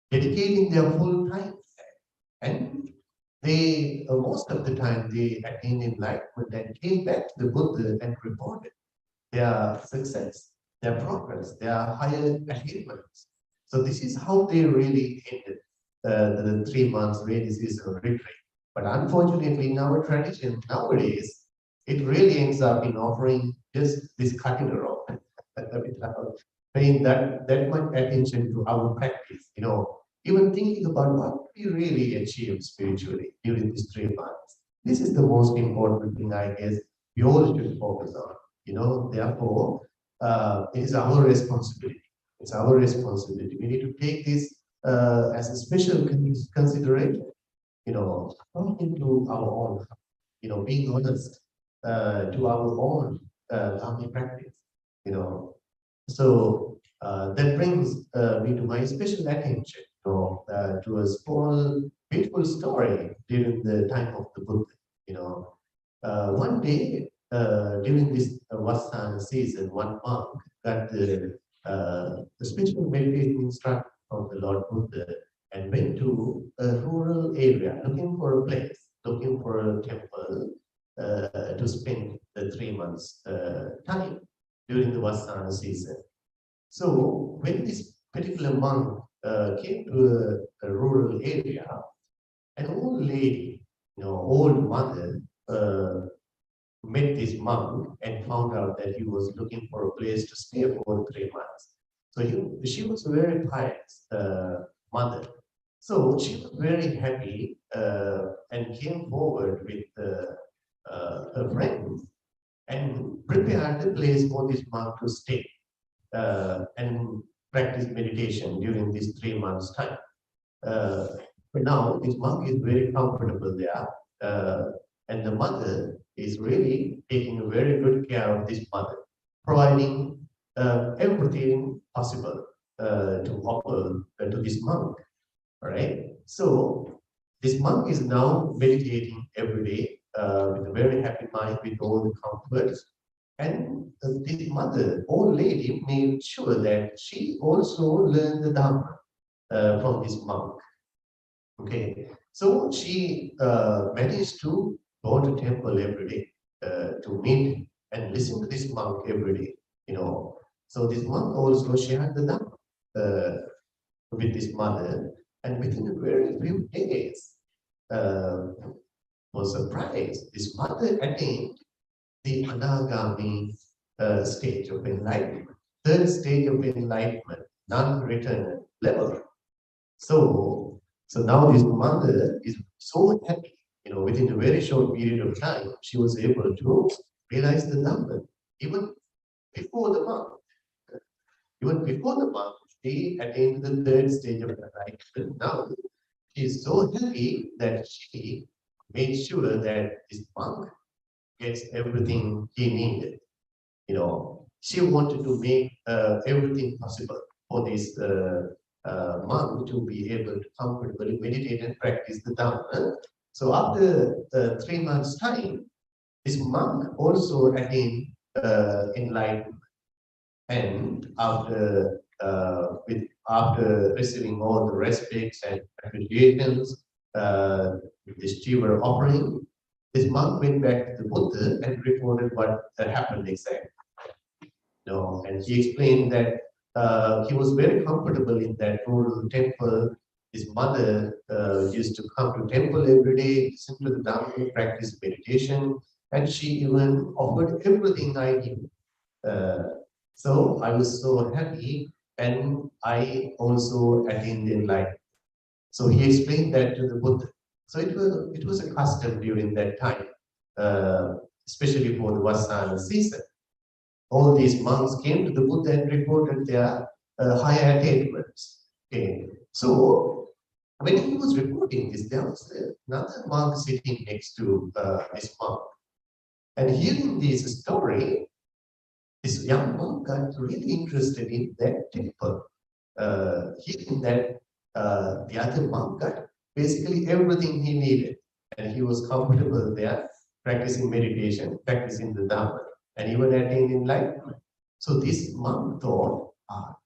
dedicating their full time. And they, most of the time, they attained enlightenment and came back to the Buddha and reported their success, their progress, their higher achievements. So this is how they really ended the 3 months rainy season retreat. But unfortunately, in our tradition nowadays, it really ends up in offering just this cutting rope without paying that much attention to our practice. You know, even thinking about what we really achieved spiritually during these 3 months. This is the most important thing, I guess, we all should focus on. You know, therefore, it is our responsibility. It's our responsibility. We need to take this as a special consideration. You know, talking to our own, you know, being honest to our own Dhamma practice. You know, so that brings me to my special attention. To a small, beautiful story during the time of the Buddha. You know, one day during this Vassana season, one monk got the special meditation instruction from the Lord Buddha and went to a rural area looking for a place, looking for a temple to spend the 3 months time during the Vassana season. So when this particular monk came to a rural area, an old lady, old mother, met this monk and found out that he was looking for a place to stay for 3 months. So she was a very pious mother. So she was very happy and came forward with her friends and prepared the place for this monk to stay and practice meditation during this 3 months time. But now this monk is very comfortable there, and the mother is really taking very good care of this mother, providing everything possible to offer to this monk. All right. So this monk is now meditating every day with a very happy mind, with all the comforts. And this mother, old lady, made sure that she also learned the Dhamma from this monk. Okay, so she managed to go to temple every day to meet and listen to this monk every day. So this monk also shared the Dhamma with this mother, and within a very few days, was surprised. This mother attained the Anagami stage of enlightenment, third stage of enlightenment, non-return level. So now this mother is so happy, within a very short period of time, she was able to realize the Dhamma. Even before the monk, she attained the third stage of enlightenment. Now she is so happy that she made sure that this monk gets everything he needed. She wanted to make everything possible for this monk to be able to comfortably meditate and practice the Dhamma. So after 3 months' time, this monk also attained enlightenment. And after receiving all the respects and appreciations, this Jiva offering, this monk went back to the Buddha and reported what happened exactly. And he explained that he was very comfortable in that rural temple. His mother used to come to temple every day, listen to the Dhamma, practice meditation, and she even offered everything I knew. So I was so happy, and I also attained enlightenment. So he explained that to the Buddha. So it was a custom during that time, especially for the Vassana season. All these monks came to the Buddha and reported their higher attainments. Okay, so when he was reporting this, there was another monk sitting next to this monk, and hearing this story, this young monk got really interested in that temple. Hearing that the other monk got basically everything he needed, and he was comfortable there, practicing meditation, practicing the Dhamma, and even attained enlightenment. So this monk thought,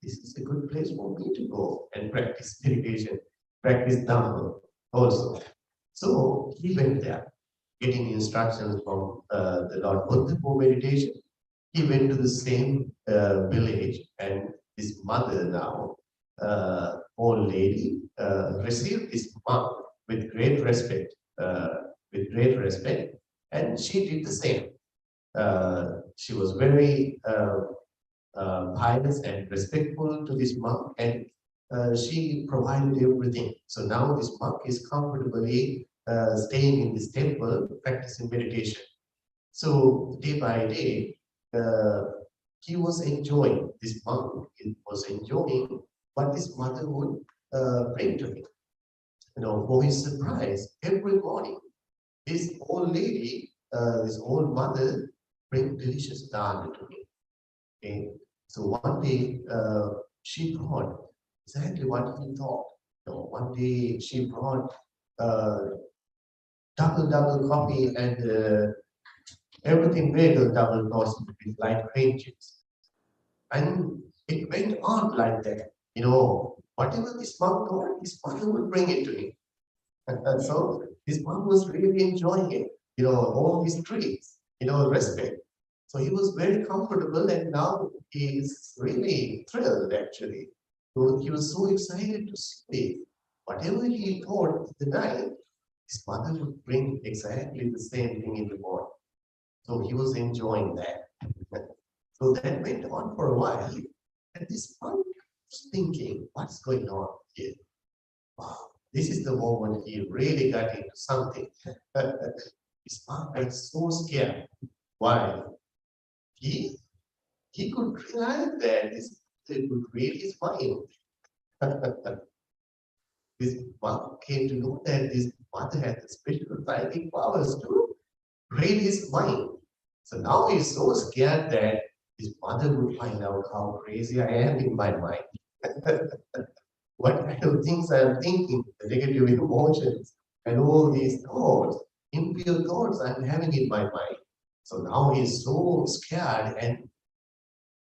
this is a good place for me to go and practice meditation, practice Dhamma also. So he went there, getting instructions from the Lord Buddha for meditation. He went to the same village, and this mother now, old lady, received this monk with great respect, and she did the same. She was very pious and respectful to this monk, and she provided everything. So now this monk is comfortably staying in this temple, practicing meditation. So day by day, he was enjoying, this monk was enjoying what his mother would bring to him. For his surprise, every morning, this old lady, this old mother, bring delicious dana to him. Okay, so one day she brought exactly what he thought. One day she brought double coffee and everything bagel double toasted with light cream chips. And it went on like that. Whatever this monk thought, his mother would bring it to him. And so this monk was really enjoying it. All these treats, respect. So he was very comfortable, and now he is really thrilled actually. So he was so excited to see whatever he thought in the night, his mother would bring exactly the same thing in the morning. So he was enjoying that. So that went on for a while. And this monk was thinking, what's going on here? Wow, this is the moment he really got into something. His monk was so scared. Why? He could realize that this could read his mind. This monk came to know that this mother had the special psychic powers to read his mind. So now he's so scared that his mother would find out how crazy I am in my mind. What kind of things I'm thinking, the negative emotions, and all these thoughts, impure thoughts I'm having in my mind. So now he's so scared, and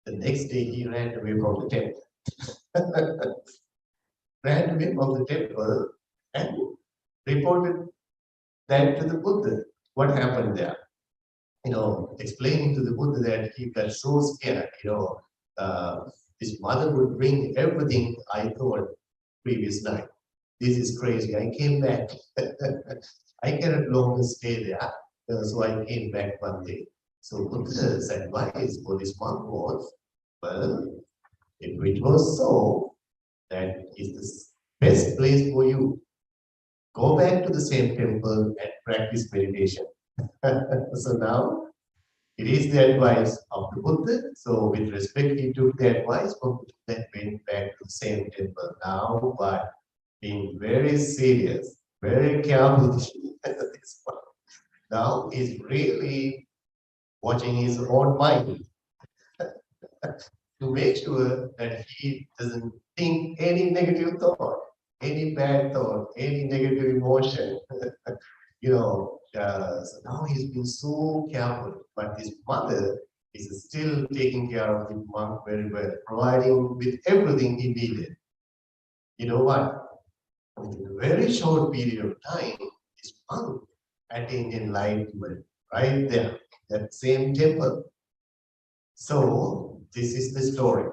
the next day he ran away from the temple. Ran away from the temple and reported that to the Buddha. What happened there? Explaining to the Buddha that he got so scared, his mother would bring everything I thought previous night. This is crazy. I came back. I cannot longer stay there. So I came back one day. So Buddha's advice for this monk was, well, if it was so, that is the best place for you. Go back to the same temple and practice meditation. So now it is the advice of the Buddha. So with respect, he took the advice from Buddha and went back to the same temple. Now, but being very serious, very careful. This one. Now he's really watching his own mind to make sure that he doesn't think any negative thought, any bad thought, any negative emotion. So now he's been so careful, but his mother is still taking care of the monk very well, providing with everything he needed. You know what? Within a very short period of time, this monk attained enlightenment right there, that same temple. So this is the story.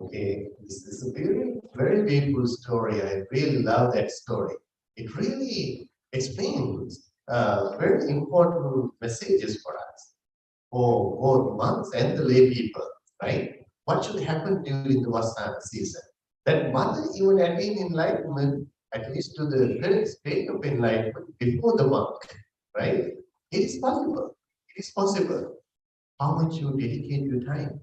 Okay, this is a very, very beautiful story. I really love that story. It really explains very important messages for us, for both monks and the lay people, right? What should happen during the Vasana season? That mother even attained enlightenment, at least to the very state of enlightenment before the monk, right? It is possible. It is possible. How much you dedicate your time,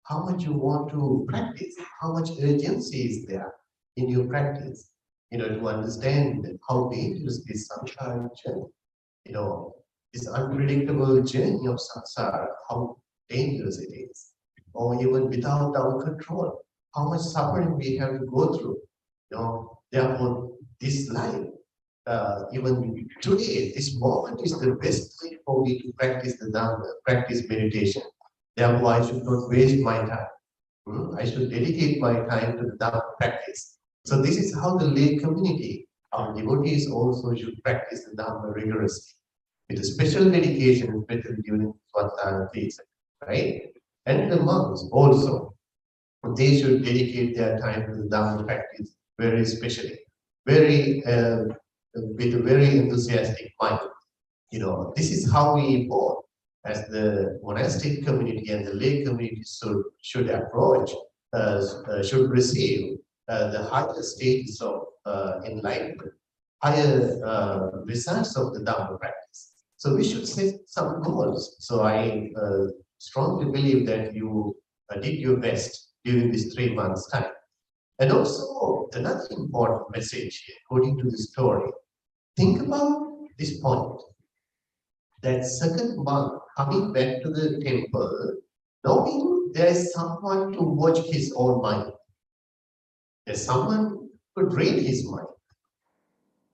how much you want to practice, how much urgency is there in your practice, to understand how dangerous this samsara journey, this unpredictable journey of samsara, how dangerous it is, or even without our control, how much suffering we have to go through. Therefore, this life, even today, this moment is the best time for me to practice the Dhamma, practice meditation. Therefore, I should not waste my time. I should dedicate my time to the Dhamma practice. So this is how the lay community, our devotees also should practice the Dhamma rigorously, with a special dedication, especially during Svatana season, right? And the monks also, they should dedicate their time to the Dhamma practice very specially, very with a very enthusiastic mind. This is how we evolve as the monastic community and the lay community should approach, should receive the higher stages of enlightenment, higher results of the Dhamma practice. So we should set some goals. So I strongly believe that you did your best during this 3 months' time. And also another important message here, according to the story, think about this point. That second monk coming back to the temple, knowing there is someone to watch his own mind. There's someone who could read his mind.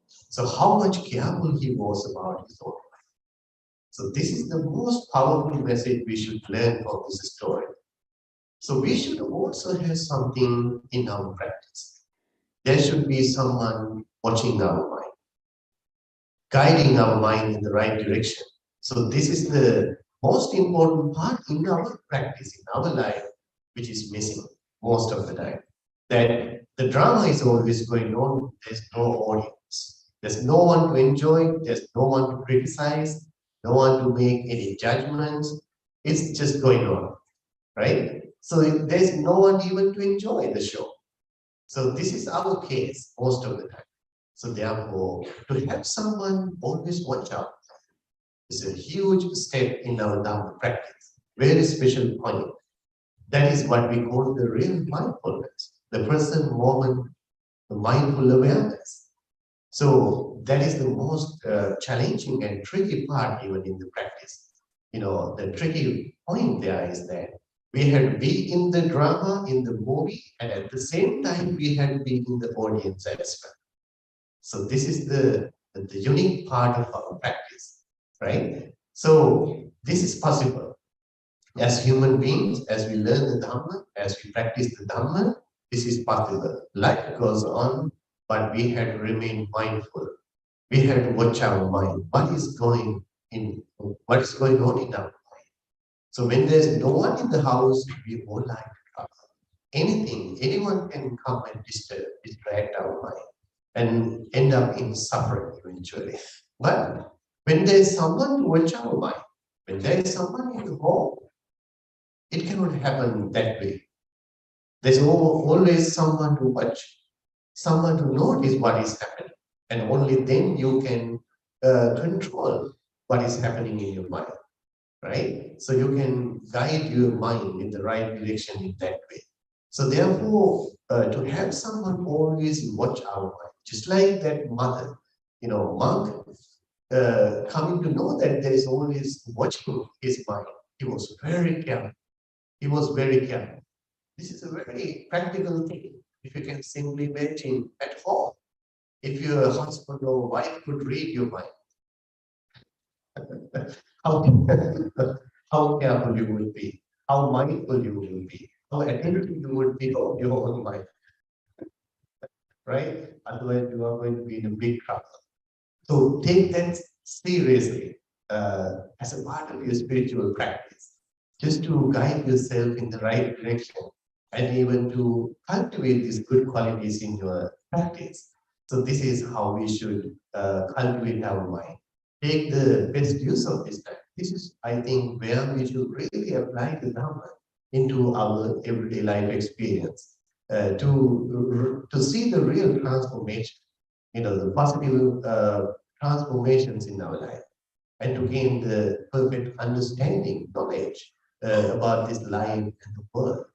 So how much careful he was about his own mind. So this is the most powerful message we should learn from this story. So we should also have something in our practice. There should be someone watching our mind, guiding our mind in the right direction. So this is the most important part in our practice, in our life, which is missing most of the time. That the drama is always going on, there's no audience. There's no one to enjoy, there's no one to criticize, no one to make any judgments. It's just going on, right? So there's no one even to enjoy the show. So this is our case most of the time. So therefore, to have someone always watch out is a huge step in our Dhamma practice. Very special point. That is what we call the real mindfulness, the present moment, the mindful awareness. So that is the most challenging and tricky part even in the practice. You know, the tricky point there is that we had to be in the drama, in the movie, and at the same time we had to be in the audience as well. So this is the unique part of our practice, right? So this is possible. As human beings, as we learn the Dhamma, as we practice the Dhamma, this is possible. Life goes on, but we have to remain mindful. We have to watch our mind. What is going on in our mind? So when there's no one in the house, we all like to talk. Anything, anyone can come and distract our mind and end up in suffering eventually. But when there's someone to watch our mind, when there is someone in the home, it cannot happen that way. There's always someone to watch, someone to notice what is happening, and only then you can control what is happening in your mind, right? So you can guide your mind in the right direction in that way. So therefore, to have someone always watch our mind, just like that mother, you know, monk, coming to know that there is always watching his mind. He was very careful. He was very careful. This is a very practical thing. If you can simply imagine at home, if your husband or wife could read your mind, how careful you will be, how mindful you will be, how attentive you would be of your own mind, right? Otherwise, you are going to be in a big trouble. So take that seriously as a part of your spiritual practice, just to guide yourself in the right direction and even to cultivate these good qualities in your practice. So this is how we should cultivate our mind. Take the best use of this time. This is, I think, where we should really apply the Dhamma into our everyday life experience to see the real transformation, you know, the positive transformations in our life, and to gain the perfect understanding, knowledge about this life and the world.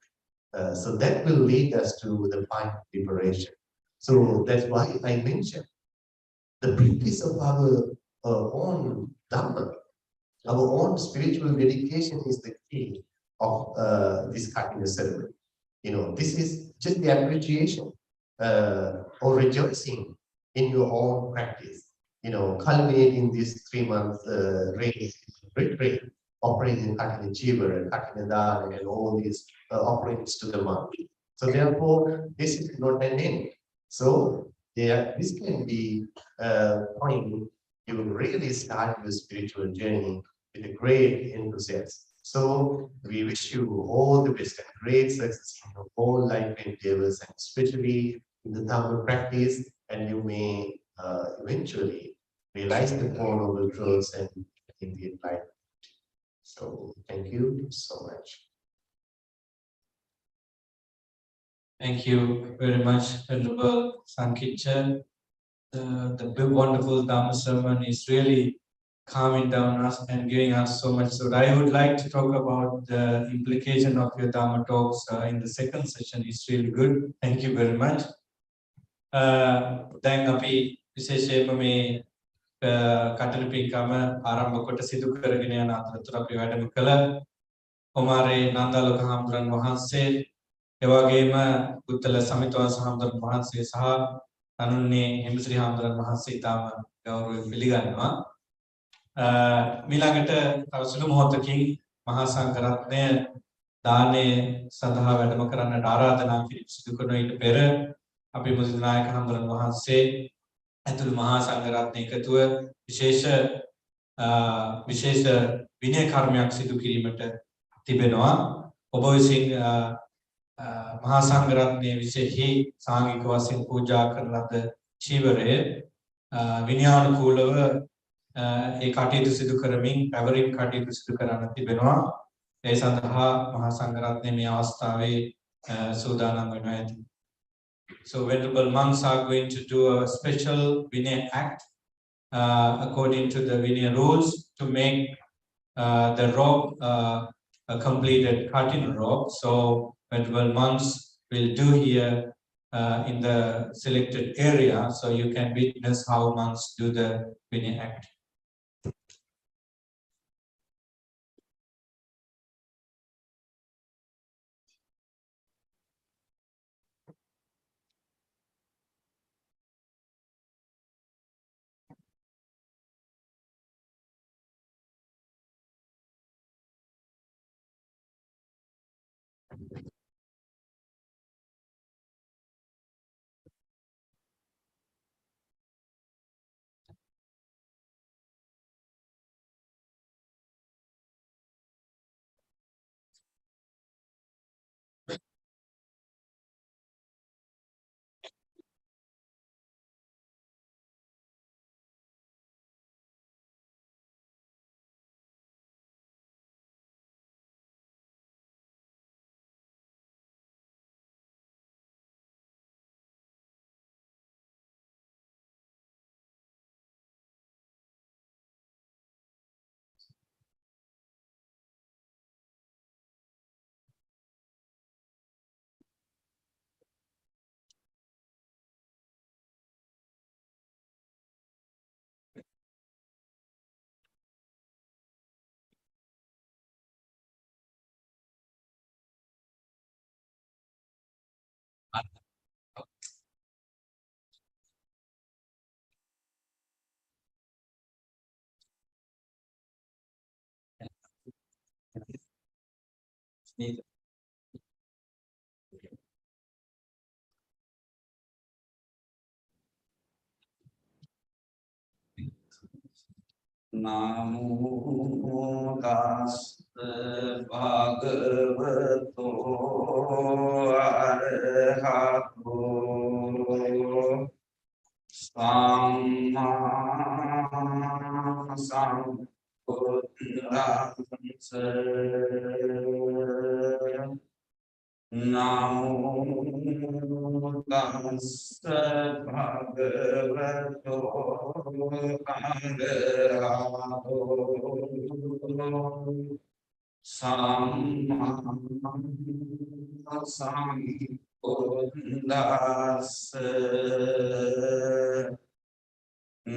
So that will lead us to the final liberation. So that's why I mentioned the practice of our own Dhamma, our own spiritual dedication is the key of this Kathina ceremony. You know, this is just the appreciation or rejoicing in your own practice. You know, culminating this 3-month retreat, offering Kathina Jivara, Kathina Dana, and all these offerings to the monk. So therefore, this is not an end. So this can be a point you will really start your spiritual journey with a great enthusiasm. So we wish you all the best and great success in your whole life endeavors, and especially in the Dhamma practice, and you may eventually realize the Four Noble Truths and in the enlightenment. So thank you so much. Thank you very much, Venerable Sankitcha. The wonderful Dhamma sermon is really calming down us and giving us so much. So I would like to talk about the implication of your Dhamma talks in the second session. It's really good. Thank you very much. Then api විශේෂයෙන්ම මේ කටන පින්කම ආරම්භ කොට සිදු කරගෙන යන අතරතුර අපි වැඩම කළ කොමාරේ නන්දාලෝක හාමුදුරන් වහන්සේ එවැගේම පුත්තල සමිතවංශ හාමුදුරන් වහන්සේ සහ අනුන්නේ හිමිශ්‍රී හාමුදුරන් වහන්සේ ඊටම ගෞරවයෙන් පිළිගන්නවා. මීළඟට තව සුළු මොහොතකින් මහා සංඝරත්නය දානයේ සඳහා වැඩම කරන්නට ආරාධනා කිරීම සිදු කරන ඊට පෙර අපි මුදිත නායක හාමුදුරන් වහන්සේ ඇතුළු මහා සංඝරත්නය එකතුව විශේෂ විනය කර්මයක් සිදු කිරීමට තිබෙනවා. ඔබ විසින් මහා සංඝරත්නයේ විශේෂී සාංගික වශයෙන් පූජා කරන ලද චීවරය විනයානුකූලව ඒ කටයුතු සිදු කරමින් පැවරීම් කටයුතු සිදු කරන්න තිබෙනවා. ඒ සඳහා මහා සංඝරත්නයේ මේ අවස්ථාවේ සූදානම් වෙනවා ඇති. So venerable monks are going to do a special Vinaya act according to the Vinaya rules to make the robe a completed cutting robe. So venerable monks will do here in the selected area, so you can witness how monks do the Vinaya act. Namo tassa bhagavato arahato samma sambuddhassa. Namo tassa bhagavato arahato samma sambuddhassa.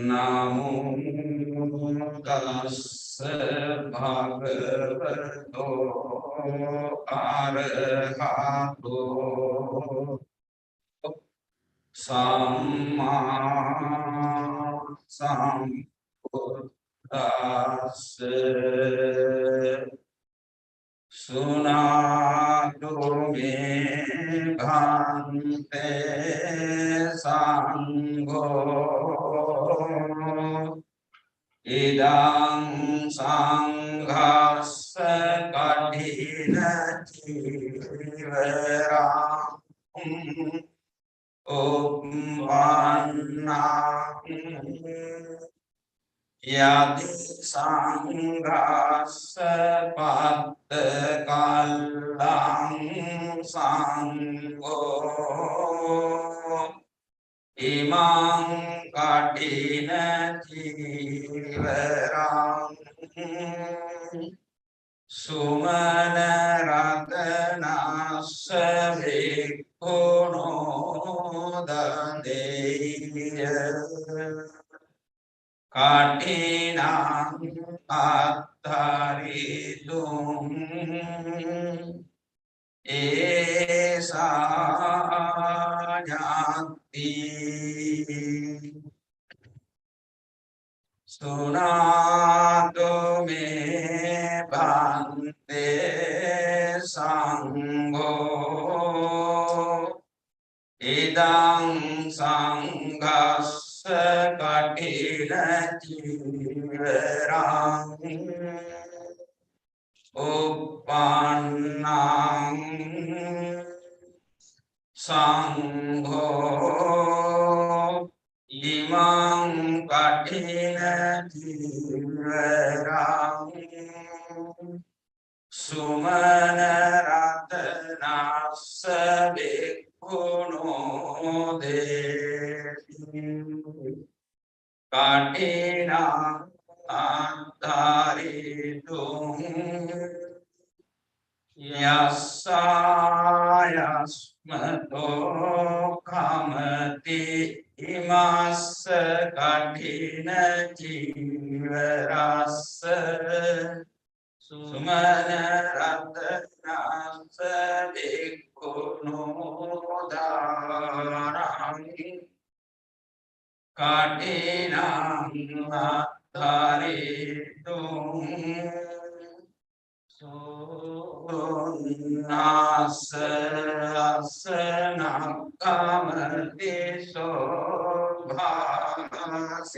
Namo tassa bhagavato arahato samma sambuddhassa. Sunato me bhante sangho idang sanghassa kadhina jivaram uppannam yadi sanghassa patta kallang sangho imang kadhina jivaram sumana ratanassa bhikkhuno daneya kadhinam attharidum esa jnati. Sunato me bhante sangho idang sanghassa kadhina jivaram uppannang sangho imang kathina jivarang sumana ratanassa bhikkhuno desi kathina Antaritum yasayasmato kamati imassa kathina jivarassa sumana ratanassa bhikkhuno dharang katinam atharitum sunnasa asanakamati sobhaseya.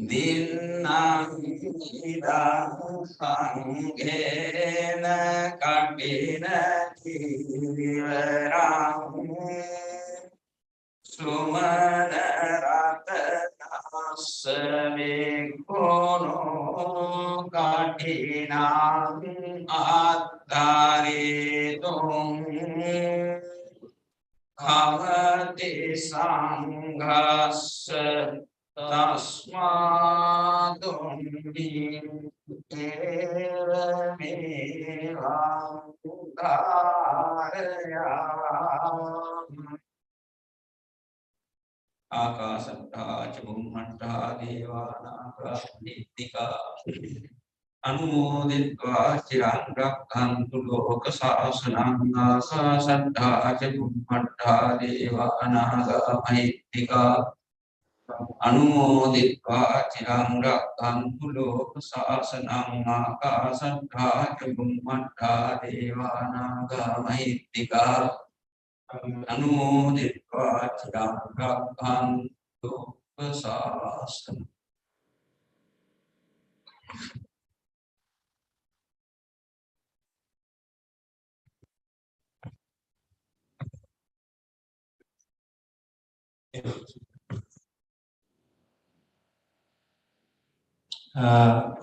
Dinam idam sanghena katina jivarang sumana ratanassa bhikkhuno katinam atharitum khavati sanghassa tasmadundi evamevang dharayam akasattha ca bummetta devanaga nittika anumoditva chirang rakkantu loka sasanam akasattha ca bummetta devanaga nittika anumoditva chirang rakkantu loka sasanam akasattha ca bummetta devanaga nittika anumoditva chirang rakkantu loka sasanam.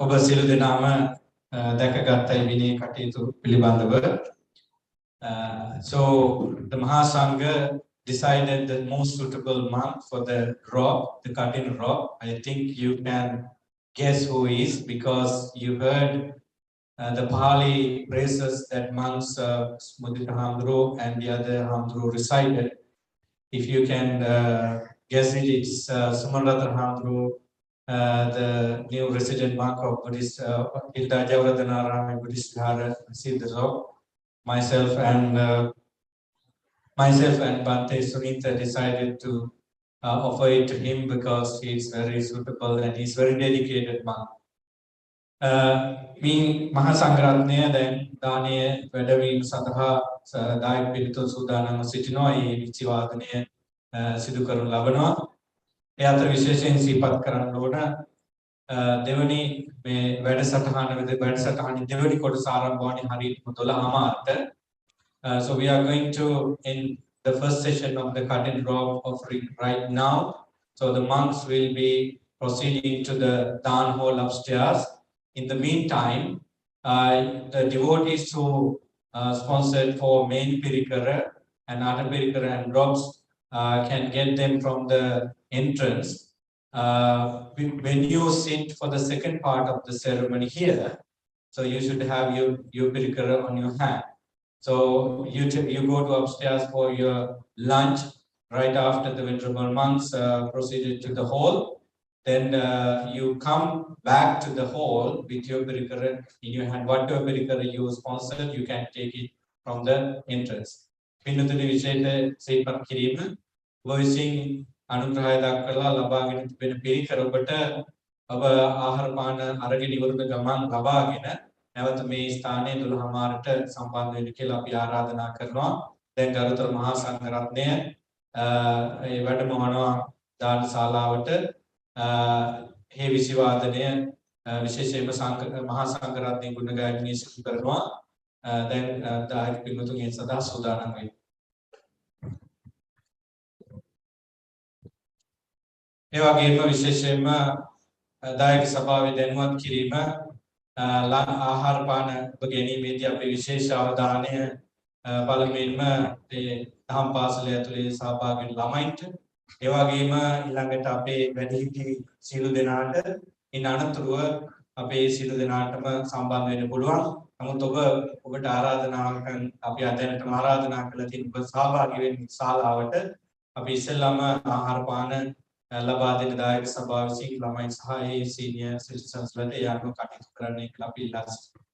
ඔබ සියලු දෙනාම දැකගත්තයි විනය කටයුතු පිළිබඳව. So the Mahasangha decided the most suitable monk for the robe, the curtain robe. I think you can guess who he is because you heard the Pali phrases that monks Mudita Hamdru and the other Hamdru recited. If you can guess it, it's Sumanrata Hamdru, the new resident monk of Buddhist Hilda Javaradhanarama Buddhist Vihara received the robe. Myself and Bhante Sunita decided to offer it to him because he is very suitable and he is very dedicated monk. Me Mahasangharatnaya දැන් දානීය වැඩවීම සඳහා දායක පිළිතුරු සූදානම්ව සිටිනවා. මේ විචිවාදනය සිදු කරනු ලබනවා. ඒ අතර විශේෂයෙන් සිහිපත් කරන්න ඕන දෙවනි මේ වැඩසටහනේ දෙවනි කොටස ආරම්භ වන්නේ හරියටම 12:00ට. So we are going to end the first session of the curtain robe offering right now. So the monks will be proceeding to the Dan hall upstairs. In the meantime, the devotees who sponsored for main Pirikara and Ada Pirikara and robes can get them from the entrance. When you sit for the second part of the ceremony here, so you should have your Pirikara on your hand. So you go to upstairs for your lunch right after the venerable monks proceeded to the hall. Then you come back to the hall with your birikara in your hand. Whatever birikara you sponsored, you can take it from the entrance. Pinnutuni විශේෂ සේපක් කිරීම voicing අනුග්‍රහය දක්වලා ලබාගෙන තිබෙන පිරිකර ඔබට ඔබ ආහාර පාන අරගෙන ඉවරුන ගමන් ලබාගෙන නැවත මේ ස්ථානයේ 12 මාරට සම්බන්ධ වෙන්න කියලා අපි ආරාධනා කරනවා. දැන් ගරුතර මහා සංඝරත්නය ඒ වැඩමවනවා දාන ශාලාවට හේ විසිවාදනය විශේෂයෙන්ම මහා සංඝරත්නයේ ගුණ ගායනය සිදු කරනවා. දැන් දායක පින්වතුන් ඒ සඳහා සූදානම් වෙයි. ඒ වගේම විශේෂයෙන්ම දායක සභාවේ දැනුවත් කිරීම ආහාර පාන ගැනීමේදී අපේ විශේෂ අවධානය පළමුවෙන්ම ඒ දහම් පාසල ඇතුලේ සහභාගී වෙන ළමයින්ට ඒ වගේම ඊළඟට අපේ වැඩිහිටි සියලු දෙනාට ඉන් අනතුරුව අපේ සියලු දෙනාටම සම්බන්ධ වෙන්න පුළුවන්. නමුත් ඔබට ආරාධනාවක් අපි අදටම ආරාධනා කළා තියෙන ඔබ සහභාගී වෙන්න ශාලාවට අපි ඉස්සෙල්ලාම ආහාර පාන ලබා දෙන දායක සභාව විසින් ළමයි සහ ඒ සීනියර් සිටිසන්ස් වලට ඒ අනුව කටයුතු කරන්න කියලා අපි ඉල්ලා සිටිනවා.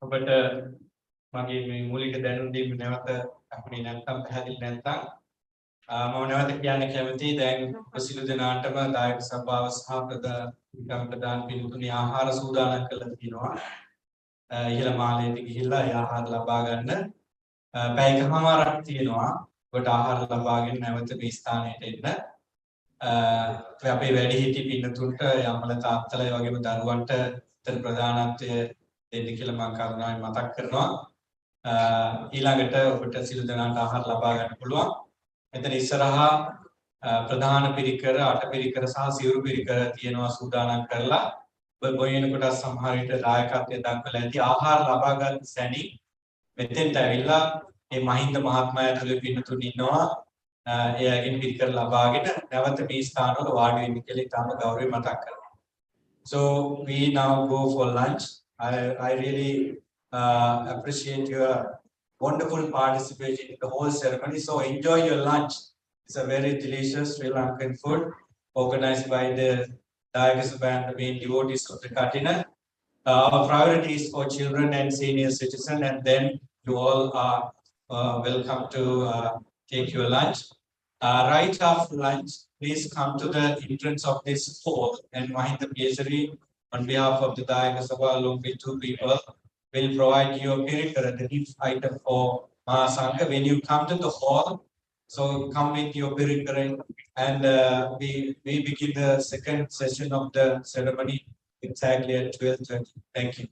ඔබට මගේ මේ මූලික දැනුම් දීම නැවත අපේ නැත්තම් පැහැදිලි නැත්තම් මම නැවත කියන්න කැමතියි දැන් ප්‍රසිද්ධ දෙනාටම දායක සභාව සහ ප්‍රධාන පින්තුනි ආහාර සූදානම් කරලා තියෙනවා. ඉහළ මාලයට ගිහිල්ලා ඒ ආහාර ලබා ගන්න පැයකමාරක් තියෙනවා. ඔබට ආහාර ලබාගෙන නැවත මේ ස්ථානයට එන්න. අපේ වැඩිහිටි පින්තුන්ට යම්මල තාත්තලා වගේම දරුවන්ට උත්තර ප්‍රධානත්වය දෙන්න කියලා මම කරුණාවෙන් මතක් කරනවා. ඊළඟට ඔබට සියලු දෙනාට ආහාර ලබා ගන්න පුළුවන්. මෙතන ඉස්සරහා ප්‍රධාන පිරිකර, අට පිරිකර සහ සිවුරු පිරිකර තියෙනවා සූදානම් කරලා. ඔබ බොයන කොට සමහර විට දායකත්වයෙන් දක්වලා ඇති ආහාර ලබා ගන්න සැනින් මෙතෙන්ට ඇවිල්ලා මේ මහින්ද මහත්මයා ඇතුළේ පින්තුන් ඉන්නවා. එයාගෙන් පිරිකර ලබාගෙන නැවත මේ ස්ථානවල වාඩි වෙන්න කියලා ඉතාම ගෞරවයෙන් මතක් කරනවා. So we now go for lunch. I really appreciate your wonderful participation in the whole ceremony. So enjoy your lunch. It's a very delicious Sri Lankan food organized by the Dayaka Band, the main devotees of the Katina. Our priority is for children and senior citizens, and then you all are welcome to take your lunch. Right after lunch, please come to the entrance of this hall and Mahinda Piyasari on behalf of the Dayaka Sabha along with two people will provide you a pirikara, the gift item for Mahasangha. When you come to the hall, so come with your pirikara and we begin the second session of the ceremony exactly at 12:30. Thank you.